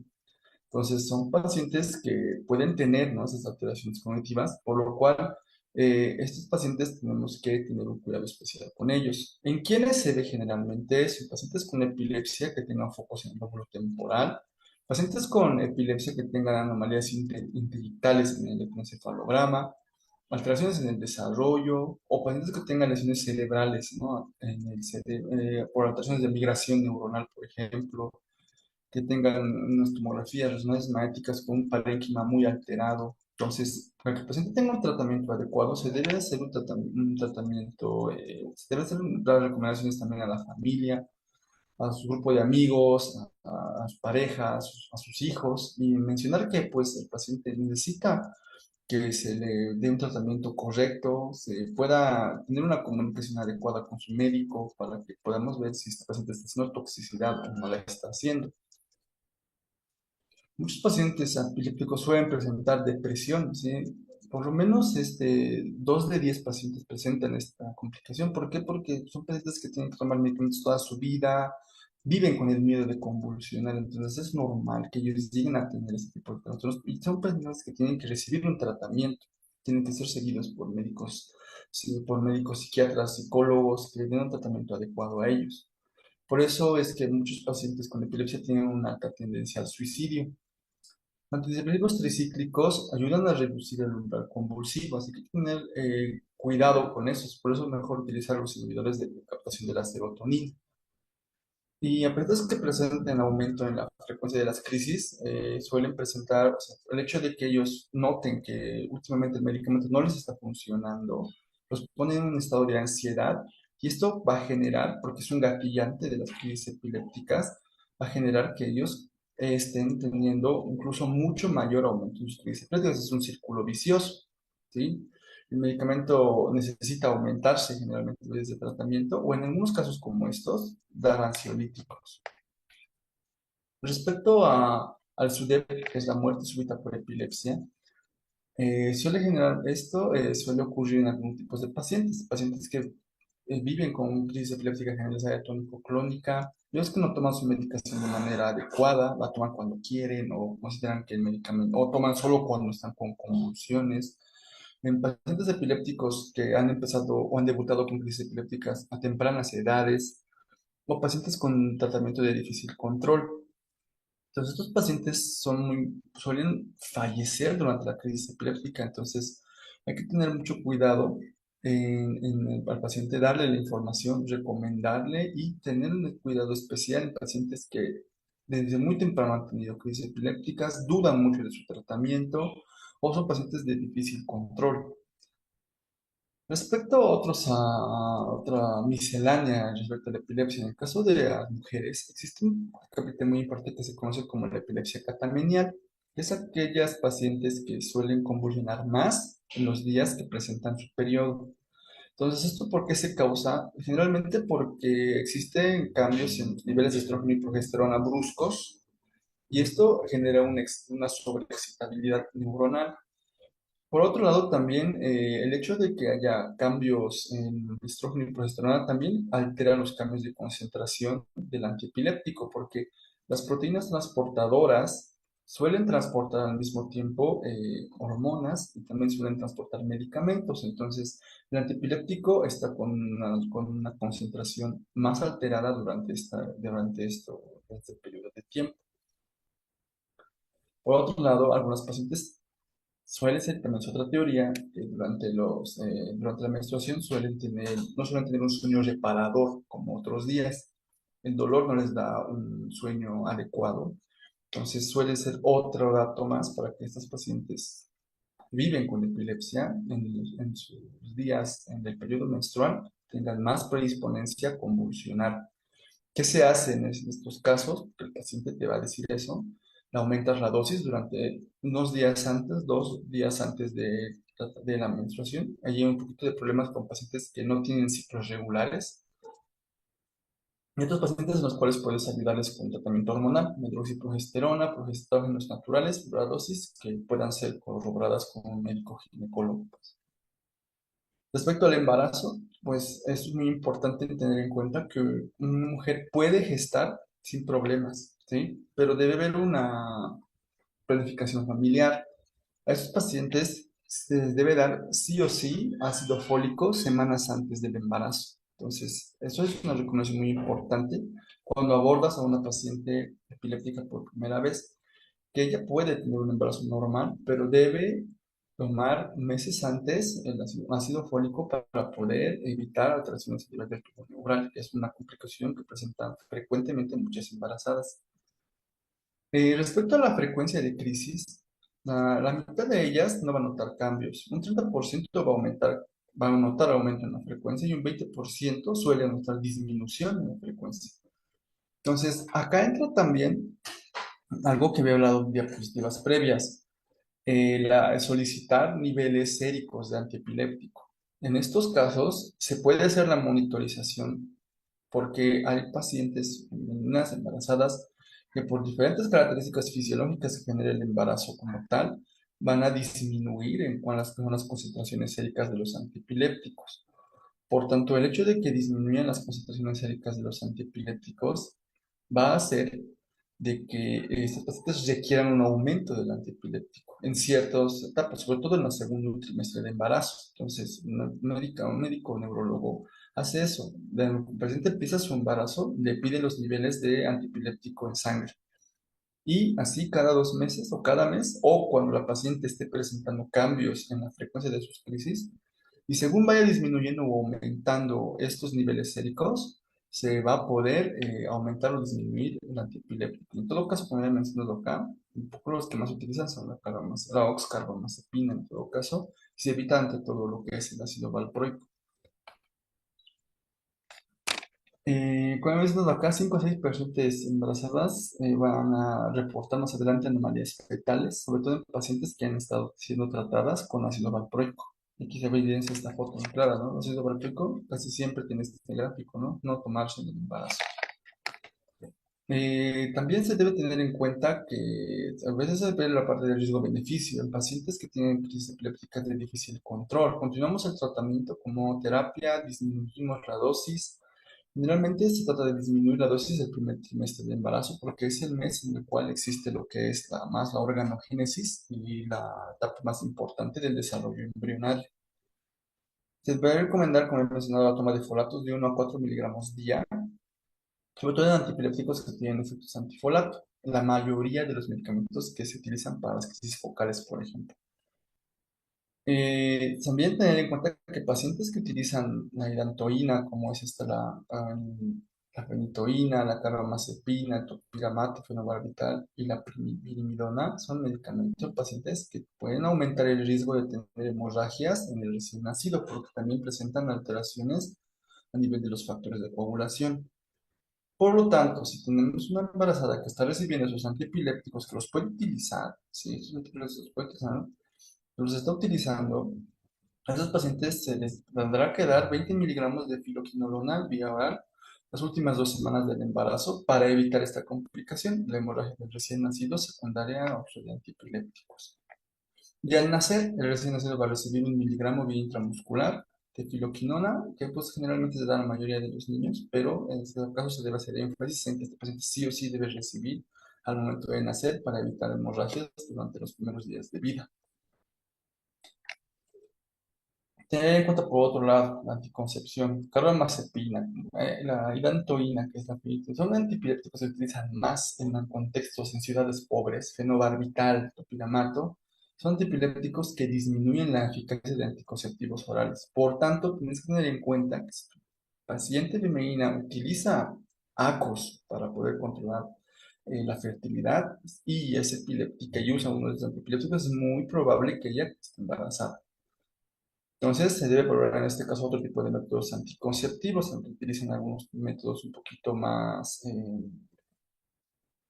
A: Entonces, son pacientes que pueden tener, ¿no?, esas alteraciones cognitivas, por lo cual estos pacientes tenemos que tener un cuidado especial con ellos. ¿En quiénes se ve generalmente eso? Pacientes con epilepsia que tengan focos en el lóbulo temporal, pacientes con epilepsia que tengan anomalías intelectuales en el electroencefalograma, alteraciones en el desarrollo, o pacientes que tengan lesiones cerebrales, ¿no?, en el por alteraciones de migración neuronal, por ejemplo, que tengan unas tomografías, resonancias magnéticas con un parénquima muy alterado. Entonces, para que el paciente tenga un tratamiento adecuado, se debe hacer un tratamiento, se debe hacer dar recomendaciones también a la familia, a su grupo de amigos, a su pareja, a sus hijos, y mencionar que pues el paciente necesita que se le dé un tratamiento correcto, se pueda tener una comunicación adecuada con su médico para que podamos ver si este paciente está haciendo toxicidad o no la está haciendo. Muchos pacientes epilépticos suelen presentar depresión, ¿sí? Por lo menos 2 de 10 pacientes presentan esta complicación. ¿Por qué? Porque son pacientes que tienen que tomar medicamentos toda su vida, viven con el miedo de convulsionar, entonces es normal que ellos lleguen a tener este tipo de trastornos. Y son pacientes que tienen que recibir un tratamiento, tienen que ser seguidos por médicos, sí, por médicos psiquiatras, psicólogos, que den un tratamiento adecuado a ellos. Por eso es que muchos pacientes con epilepsia tienen una alta tendencia al suicidio. Antidepresivos tricíclicos ayudan a reducir el umbral convulsivo, así que hay que tener cuidado con eso. Por eso es mejor utilizar los inhibidores de captación de la serotonina. Y a pesar de que presenten aumento en la frecuencia de las crisis, suelen presentar, o sea, el hecho de que ellos noten que últimamente el medicamento no les está funcionando, los pone en un estado de ansiedad y esto va a generar, porque es un gatillante de las crisis epilépticas, va a generar que ellos estén teniendo incluso mucho mayor aumento de sus crisis epilépticas. Es un círculo vicioso, ¿sí? el medicamento necesita aumentarse generalmente desde el tratamiento o en algunos casos como estos, dar ansiolíticos. Respecto al SUDEP, que es la muerte súbita por epilepsia, suele generar esto, suele ocurrir en algunos tipos de pacientes, pacientes que viven con crisis epiléptica generalizada tónico-clónica, los que no toman su medicación de manera adecuada, la toman cuando quieren o consideran que el medicamento, o toman solo cuando están con convulsiones. En pacientes epilépticos que han empezado o han debutado con crisis epilépticas a tempranas edades, o pacientes con tratamiento de difícil control. Entonces, estos pacientes suelen fallecer durante la crisis epiléptica, entonces hay que tener mucho cuidado al paciente, darle la información, recomendarle y tener un cuidado especial en pacientes que desde muy temprano han tenido crisis epilépticas, dudan mucho de su tratamiento o son pacientes de difícil control. Respecto a otra miscelánea respecto a la epilepsia, en el caso de las mujeres, existe un capítulo muy importante que se conoce como la epilepsia catamenial, que es aquellas pacientes que suelen convulsionar más en los días que presentan su periodo. Entonces, ¿esto por qué se causa? Generalmente porque existen cambios en los niveles de estrógeno y progesterona bruscos, y esto genera una sobreexcitabilidad neuronal. Por otro lado, también el hecho de que haya cambios en estrógeno y progesterona también altera los cambios de concentración del antiepiléptico, porque las proteínas transportadoras suelen transportar al mismo tiempo hormonas y también suelen transportar medicamentos. Entonces, el antiepiléptico está con una concentración más alterada durante este periodo de tiempo. Por otro lado, algunos pacientes suele ser, también es otra teoría, que durante la menstruación no suelen tener un sueño reparador como otros días. El dolor no les da un sueño adecuado. Entonces suele ser otro dato más para que estas pacientes viven con epilepsia en sus días en el periodo menstrual tengan más predisponencia a convulsionar. ¿Qué se hace en estos casos? Porque el paciente te va a decir eso. Le aumentas la dosis durante unos días antes, 2 días antes de la menstruación. Hay un poquito de problemas con pacientes que no tienen ciclos regulares. Y otros pacientes en los cuales puedes ayudarles con tratamiento hormonal, hidroxiprogesterona, progestágenos naturales, dosis que puedan ser corroboradas con un médico ginecólogo. Respecto al embarazo, pues es muy importante tener en cuenta que una mujer puede gestar sin problemas, ¿sí? Pero debe haber una planificación familiar. A estos pacientes se les debe dar sí o sí ácido fólico semanas antes del embarazo. Entonces, eso es una recomendación muy importante cuando abordas a una paciente epiléptica por primera vez, que ella puede tener un embarazo normal, pero debe tomar meses antes el ácido fólico para poder evitar alteraciones a nivel del tubo neural, que es una complicación que presentan frecuentemente muchas embarazadas. Respecto a la frecuencia de crisis, la mitad de ellas no va a notar cambios. Un 30% va a notar aumento en la frecuencia y un 20% suele notar disminución en la frecuencia. Entonces, acá entra también algo que había hablado en diapositivas previas, solicitar niveles séricos de antiepiléptico. En estos casos, se puede hacer la monitorización porque hay pacientes femeninas embarazadas que por diferentes características fisiológicas que genera el embarazo como tal, van a disminuir con las concentraciones séricas de los antiepilépticos. Por tanto, el hecho de que disminuyan las concentraciones séricas de los antiepilépticos va a hacer de que estas pacientes requieran un aumento del antiepiléptico en ciertas etapas, sobre todo en el segundo trimestre de embarazo. Entonces, un médico neurólogo hace eso. El paciente empieza su embarazo, le pide los niveles de antiepiléptico en sangre. Y así cada 2 meses o cada mes, o cuando la paciente esté presentando cambios en la frecuencia de sus crisis, y según vaya disminuyendo o aumentando estos niveles séricos, se va a poder aumentar o disminuir el antiepiléptico. En todo caso, como ya he mencionado acá, un poco los que más utilizan son la oxcarbamazepina en todo caso, y se evita ante todo lo que es el ácido valproico. Como hemos visto acá, 5 o 6 pacientes embarazadas van a reportar más adelante anomalías fetales, sobre todo en pacientes que han estado siendo tratadas con ácido valproico. Aquí se evidencia esta foto muy clara, ¿no? No sé si lo explico, casi siempre tienes este gráfico, ¿no? No tomarse en el embarazo. También se debe tener en cuenta que a veces se ve la parte del riesgo-beneficio en pacientes que tienen crisis epilépticas de difícil control. Continuamos el tratamiento como terapia, disminuimos la dosis. Generalmente se trata de disminuir la dosis del primer trimestre de embarazo porque es el mes en el cual existe lo que es la organogénesis y la etapa más importante del desarrollo embrionario. Se debe recomendar, como he mencionado, la toma de folatos de 1 a 4 miligramos día, sobre todo en antiepilépticos que tienen efectos antifolato, la mayoría de los medicamentos que se utilizan para las crisis focales, por ejemplo. También tener en cuenta que pacientes que utilizan la irantoína, como es esta la fenitoína, la carbamazepina, el topiramato, fenobarbital y la pirimidona, son medicamentos pacientes que pueden aumentar el riesgo de tener hemorragias en el recién nacido, porque también presentan alteraciones a nivel de los factores de coagulación. Por lo tanto, si tenemos una embarazada que está recibiendo esos antiepilépticos, que los puede utilizar, sí, esos antiepilépticos los puede utilizar, los está utilizando, a esos pacientes se les tendrá que dar 20 miligramos de filoquinolona vía oral las últimas 2 semanas del embarazo para evitar esta complicación, la hemorragia del recién nacido secundaria a uso de antiepilépticos. Y al nacer, el recién nacido va a recibir 1 miligramo vía intramuscular de filoquinona, que pues generalmente se da a la mayoría de los niños, pero en este caso se debe hacer énfasis en que este paciente sí o sí debe recibir al momento de nacer para evitar hemorragias durante los primeros días de vida. Tener en cuenta, por otro lado, la anticoncepción, carbamazepina, la idantoína, que es la fenitoína, son antiepilépticos que se utilizan más en contextos en ciudades pobres, fenobarbital, topiramato, son antiepilépticos que disminuyen la eficacia de anticonceptivos orales. Por tanto, tienes que tener en cuenta que si tu paciente femenina utiliza ACOS para poder controlar la fertilidad y es epiléptica y usa uno de estos antiepilépticos, es muy probable que ella esté embarazada. Entonces, se debe probar en este caso otro tipo de métodos anticonceptivos, aunque utilizan algunos métodos un poquito más,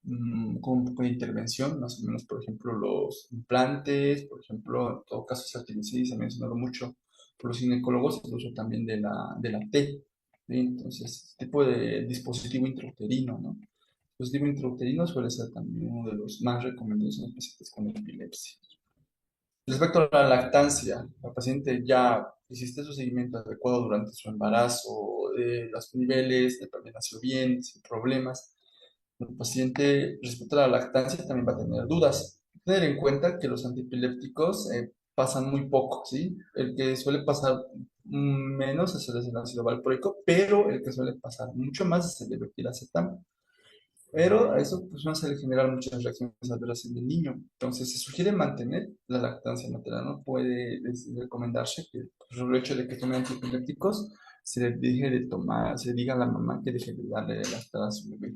A: con un poco de intervención, más o menos, por ejemplo, los implantes, por ejemplo, en todo caso se ha mencionado mucho por los ginecólogos, el uso también de la T, ¿sí? Entonces, este tipo de dispositivo intrauterino, ¿no? Dispositivo intrauterino suele ser también uno de los más recomendados en los pacientes con epilepsia. Respecto a la lactancia, la paciente ya hiciste su seguimiento adecuado durante su embarazo, los niveles, también nació bien, sin problemas. El paciente respecto a la lactancia también va a tener dudas. Tener en cuenta que los antiepilépticos pasan muy poco, ¿sí? El que suele pasar menos es el ácido valproico, pero el que suele pasar mucho más es el levetiracetam. Pero a eso pues, no se le generan muchas reacciones adversas en el niño. Entonces se sugiere mantener la lactancia materna. No puede recomendarse que por el hecho de que tomen antiepilépticos se le deje de tomar, se le diga a la mamá que deje de darle lactar a su bebé.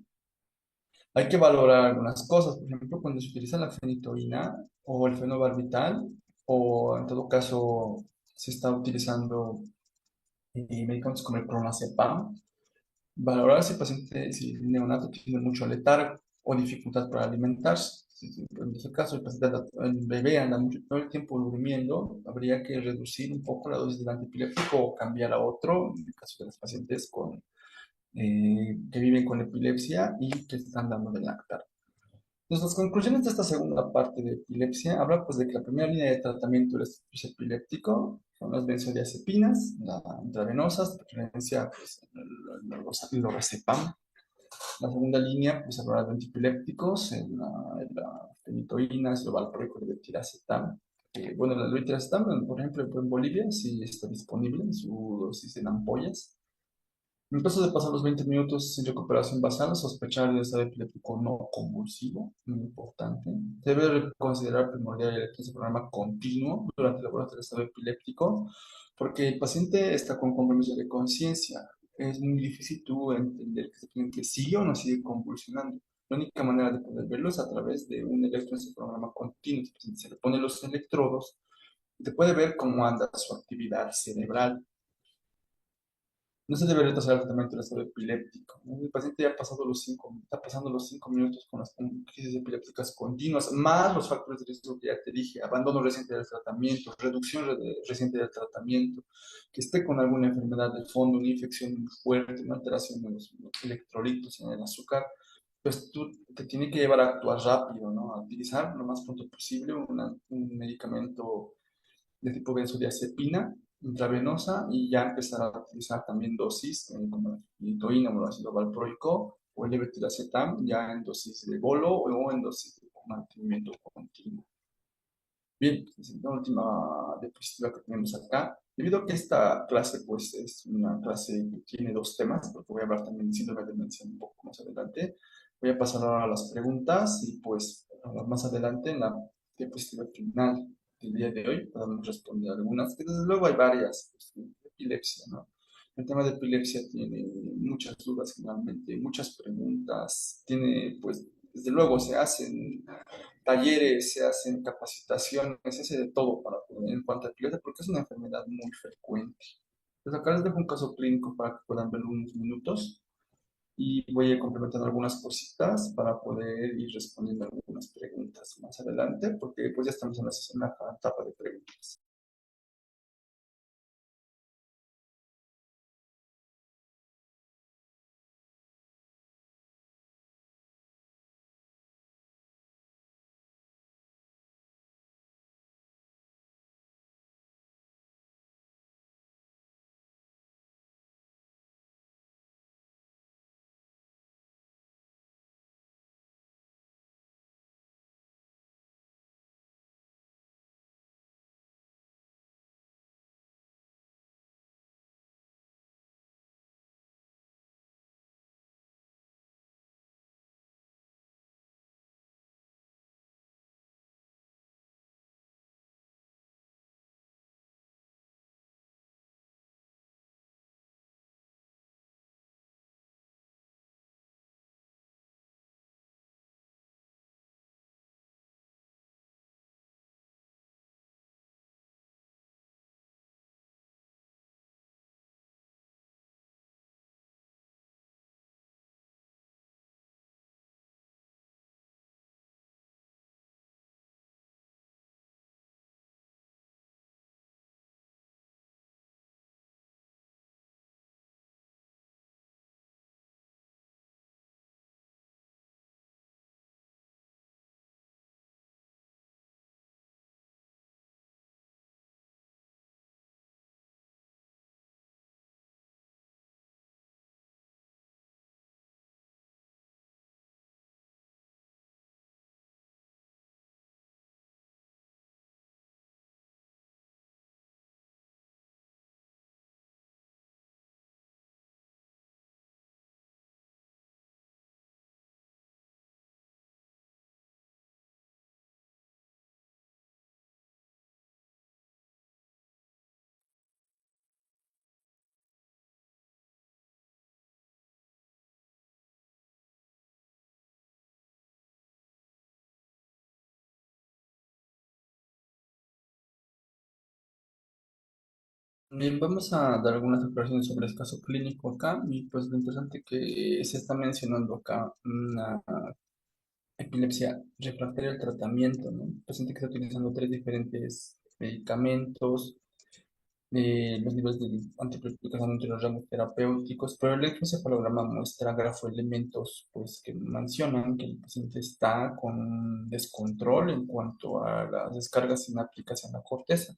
A: Hay que valorar algunas cosas, por ejemplo, cuando se utiliza la fenitoína o el fenobarbital, o en todo caso se está utilizando medicamentos como el clonazepam. Valorar si el paciente, si el neonato tiene mucho letargo o dificultad para alimentarse. En ese caso, el bebé anda mucho, todo el tiempo durmiendo, habría que reducir un poco la dosis del antiepiléptico o cambiar a otro, en el caso de los pacientes que viven con epilepsia y que están dando de lactar. Entonces, las conclusiones de esta segunda parte de epilepsia habla pues de que la primera línea de tratamiento del estrés epiléptico son las benzodiazepinas, las intravenosas, de preferencia pues, el lorazepam. La segunda línea pues habla de antiepilépticos, en la fenitoína, el valproico, el levetiracetam. Bueno, el levetiracetam, por ejemplo, en Bolivia sí está disponible en su dosis en ampollas. En caso de pasar los 20 minutos sin recuperación basal, sospechar de estado epiléptico no convulsivo, muy importante. Debe considerar primordial el programa continuo durante el abordaje del estado epiléptico, porque el paciente está con compromiso de conciencia. Es muy difícil tú entender que se tiene que sigue o no sigue convulsionando. La única manera de poder verlo es a través de un electroencefalograma continuo. El paciente se le pone los electrodos y te puede ver cómo anda su actividad cerebral. no se debe retrasar el tratamiento del estado epiléptico, ¿no? El paciente ya ha pasado está pasando los 5 minutos con crisis epilépticas continuas, más los factores de riesgo que ya te dije, abandono reciente del tratamiento, reducción reciente del tratamiento, que esté con alguna enfermedad de fondo, una infección muy fuerte, una alteración de los electrolitos en el azúcar, pues tú te tienes que llevar a actuar rápido, ¿no? A utilizar lo más pronto posible un medicamento de tipo benzodiazepina intravenosa y ya empezar a utilizar también dosis como la fenitoína o el ácido valproico o el levetiracetam ya en dosis de bolo o en dosis de mantenimiento continuo. Bien, esa es la última diapositiva que tenemos acá. Debido a que esta clase pues es una clase que tiene dos temas, porque voy a hablar también de síndrome de demencia un poco más adelante, voy a pasar ahora a las preguntas y pues más adelante en la diapositiva final del día de hoy podemos responder algunas, que desde luego hay varias, pues, de epilepsia, ¿no? El tema de epilepsia tiene muchas dudas generalmente, muchas preguntas, tiene pues desde luego se hacen talleres, se hacen capacitaciones, se hace de todo para poder, en cuanto a epilepsia, porque es una enfermedad muy frecuente. Pues acá les dejo un caso clínico para que puedan verlo unos minutos y voy a ir complementando algunas cositas para poder ir respondiendo algunas preguntas más adelante, porque pues ya estamos en la etapa de preguntas. Bien, vamos a dar algunas aclaraciones sobre el caso clínico acá y pues lo interesante que se está mencionando acá una epilepsia refractaria al tratamiento, ¿no? El paciente que está utilizando tres diferentes medicamentos, los niveles de antiplásticos son entre los rangos terapéuticos, pero el electroencefalograma muestra grafoelementos pues, que mencionan que el paciente está con un descontrol en cuanto a las descargas sinápticas en la corteza.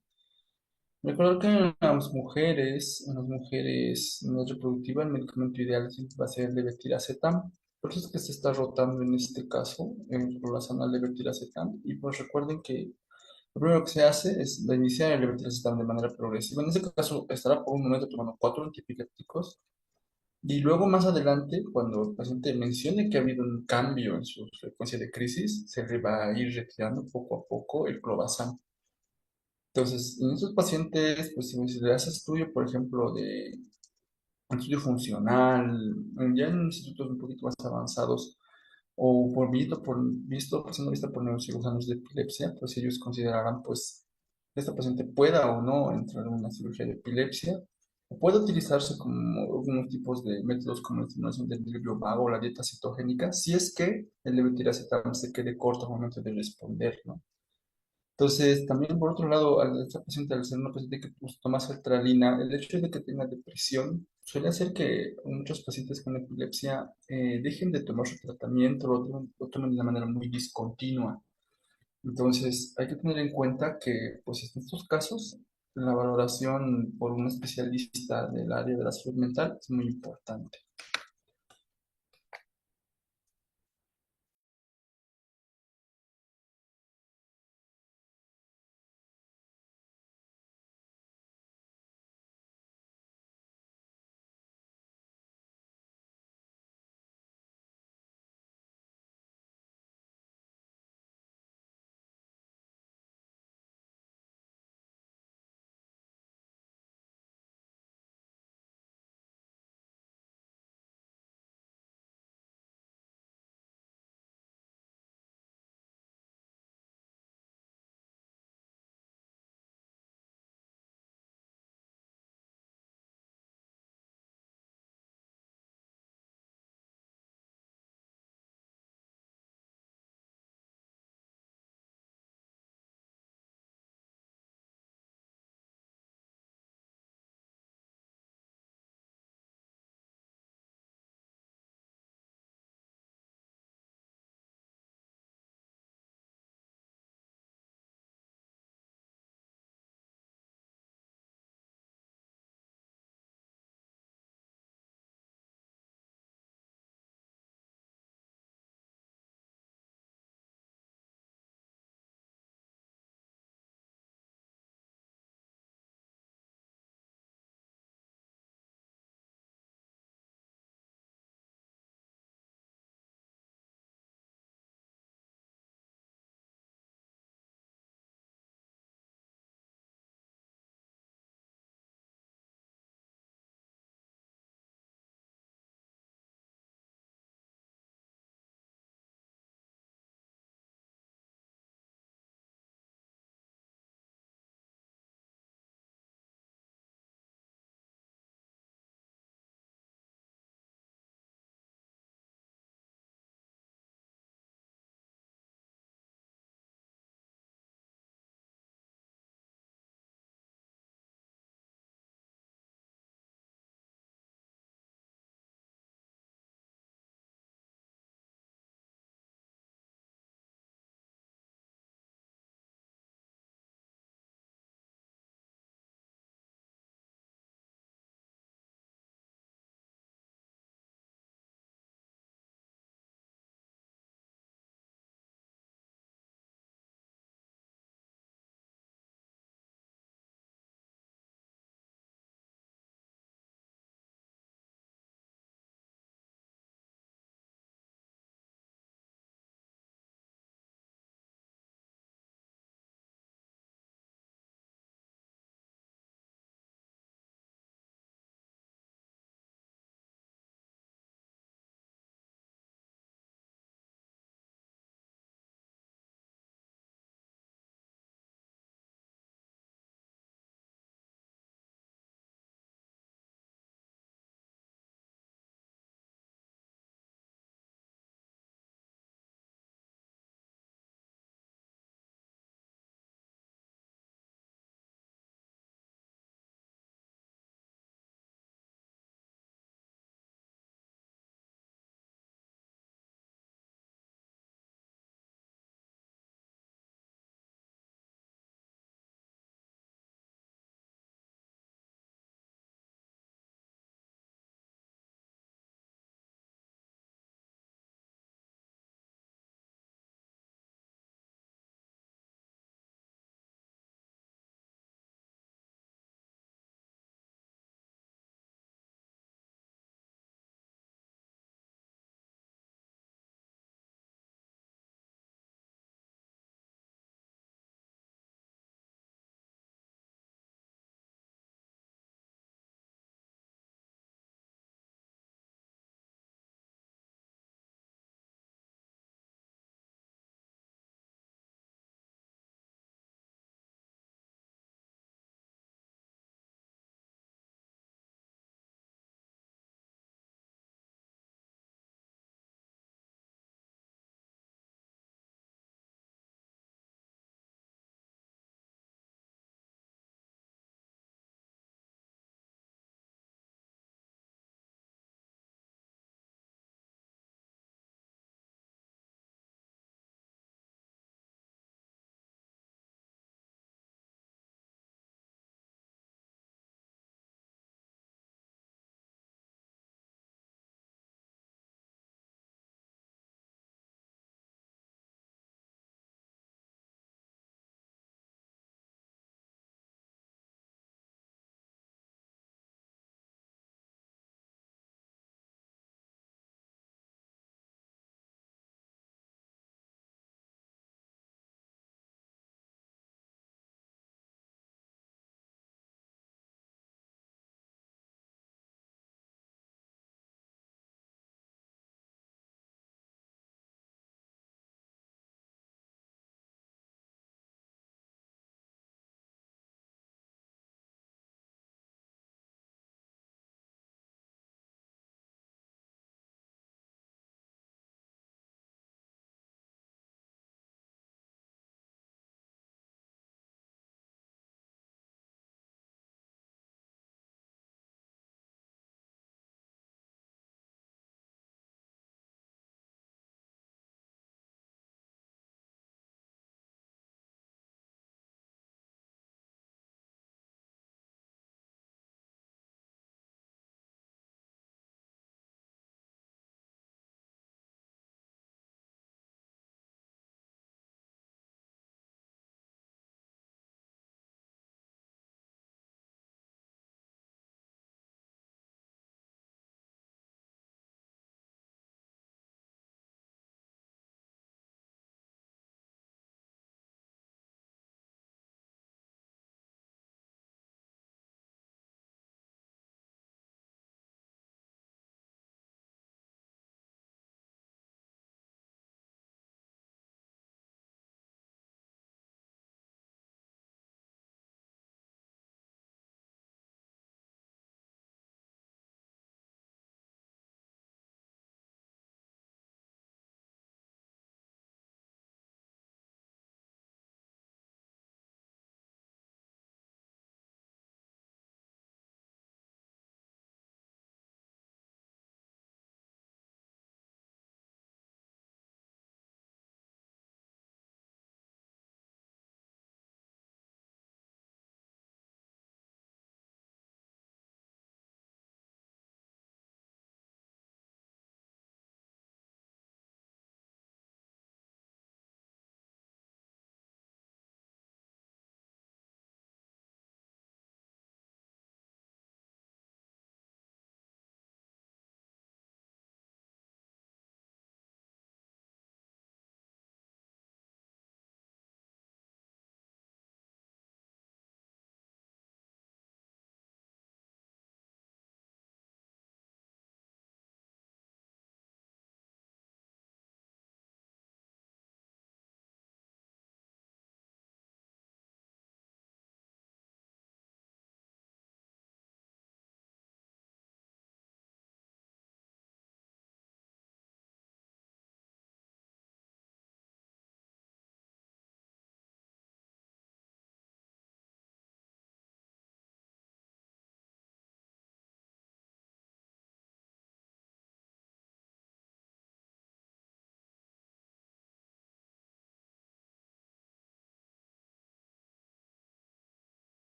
A: Recuerdo que en las mujeres en edad reproductiva, el medicamento ideal va a ser el levetiracetam. Por eso es que se está rotando en este caso el losartan levetiracetam. Y pues recuerden que lo primero que se hace es iniciar el levetiracetam de manera progresiva. En este caso estará por un momento tomando 4 antiepilépticos. Y luego más adelante, cuando el paciente mencione que ha habido un cambio en su frecuencia de crisis, se le va a ir retirando poco a poco el clobazam. Entonces, en estos pacientes, pues si se le hace estudio, por ejemplo, de estudio funcional, ya en institutos un poquito más avanzados, o siendo vista por neurocirujanos de epilepsia, pues ellos considerarán, pues, que esta paciente pueda o no entrar en una cirugía de epilepsia, Puede utilizarse como algunos tipos de métodos como la estimulación del nervio vago o la dieta cetogénica, si es que el levetiracetam se quede corto al momento de responder, ¿no? Entonces, también por otro lado, al esta paciente, al ser una paciente que pues, toma sertralina, el hecho de que tenga depresión suele hacer que muchos pacientes con epilepsia dejen de tomar su tratamiento, lo tomen de una manera muy discontinua. Entonces, hay que tener en cuenta que, pues, en estos casos, la valoración por un especialista del área de la salud mental es muy importante.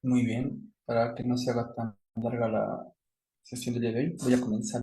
A: Muy bien, para que no se haga tan larga la sesión del día de hoy, voy a comenzar.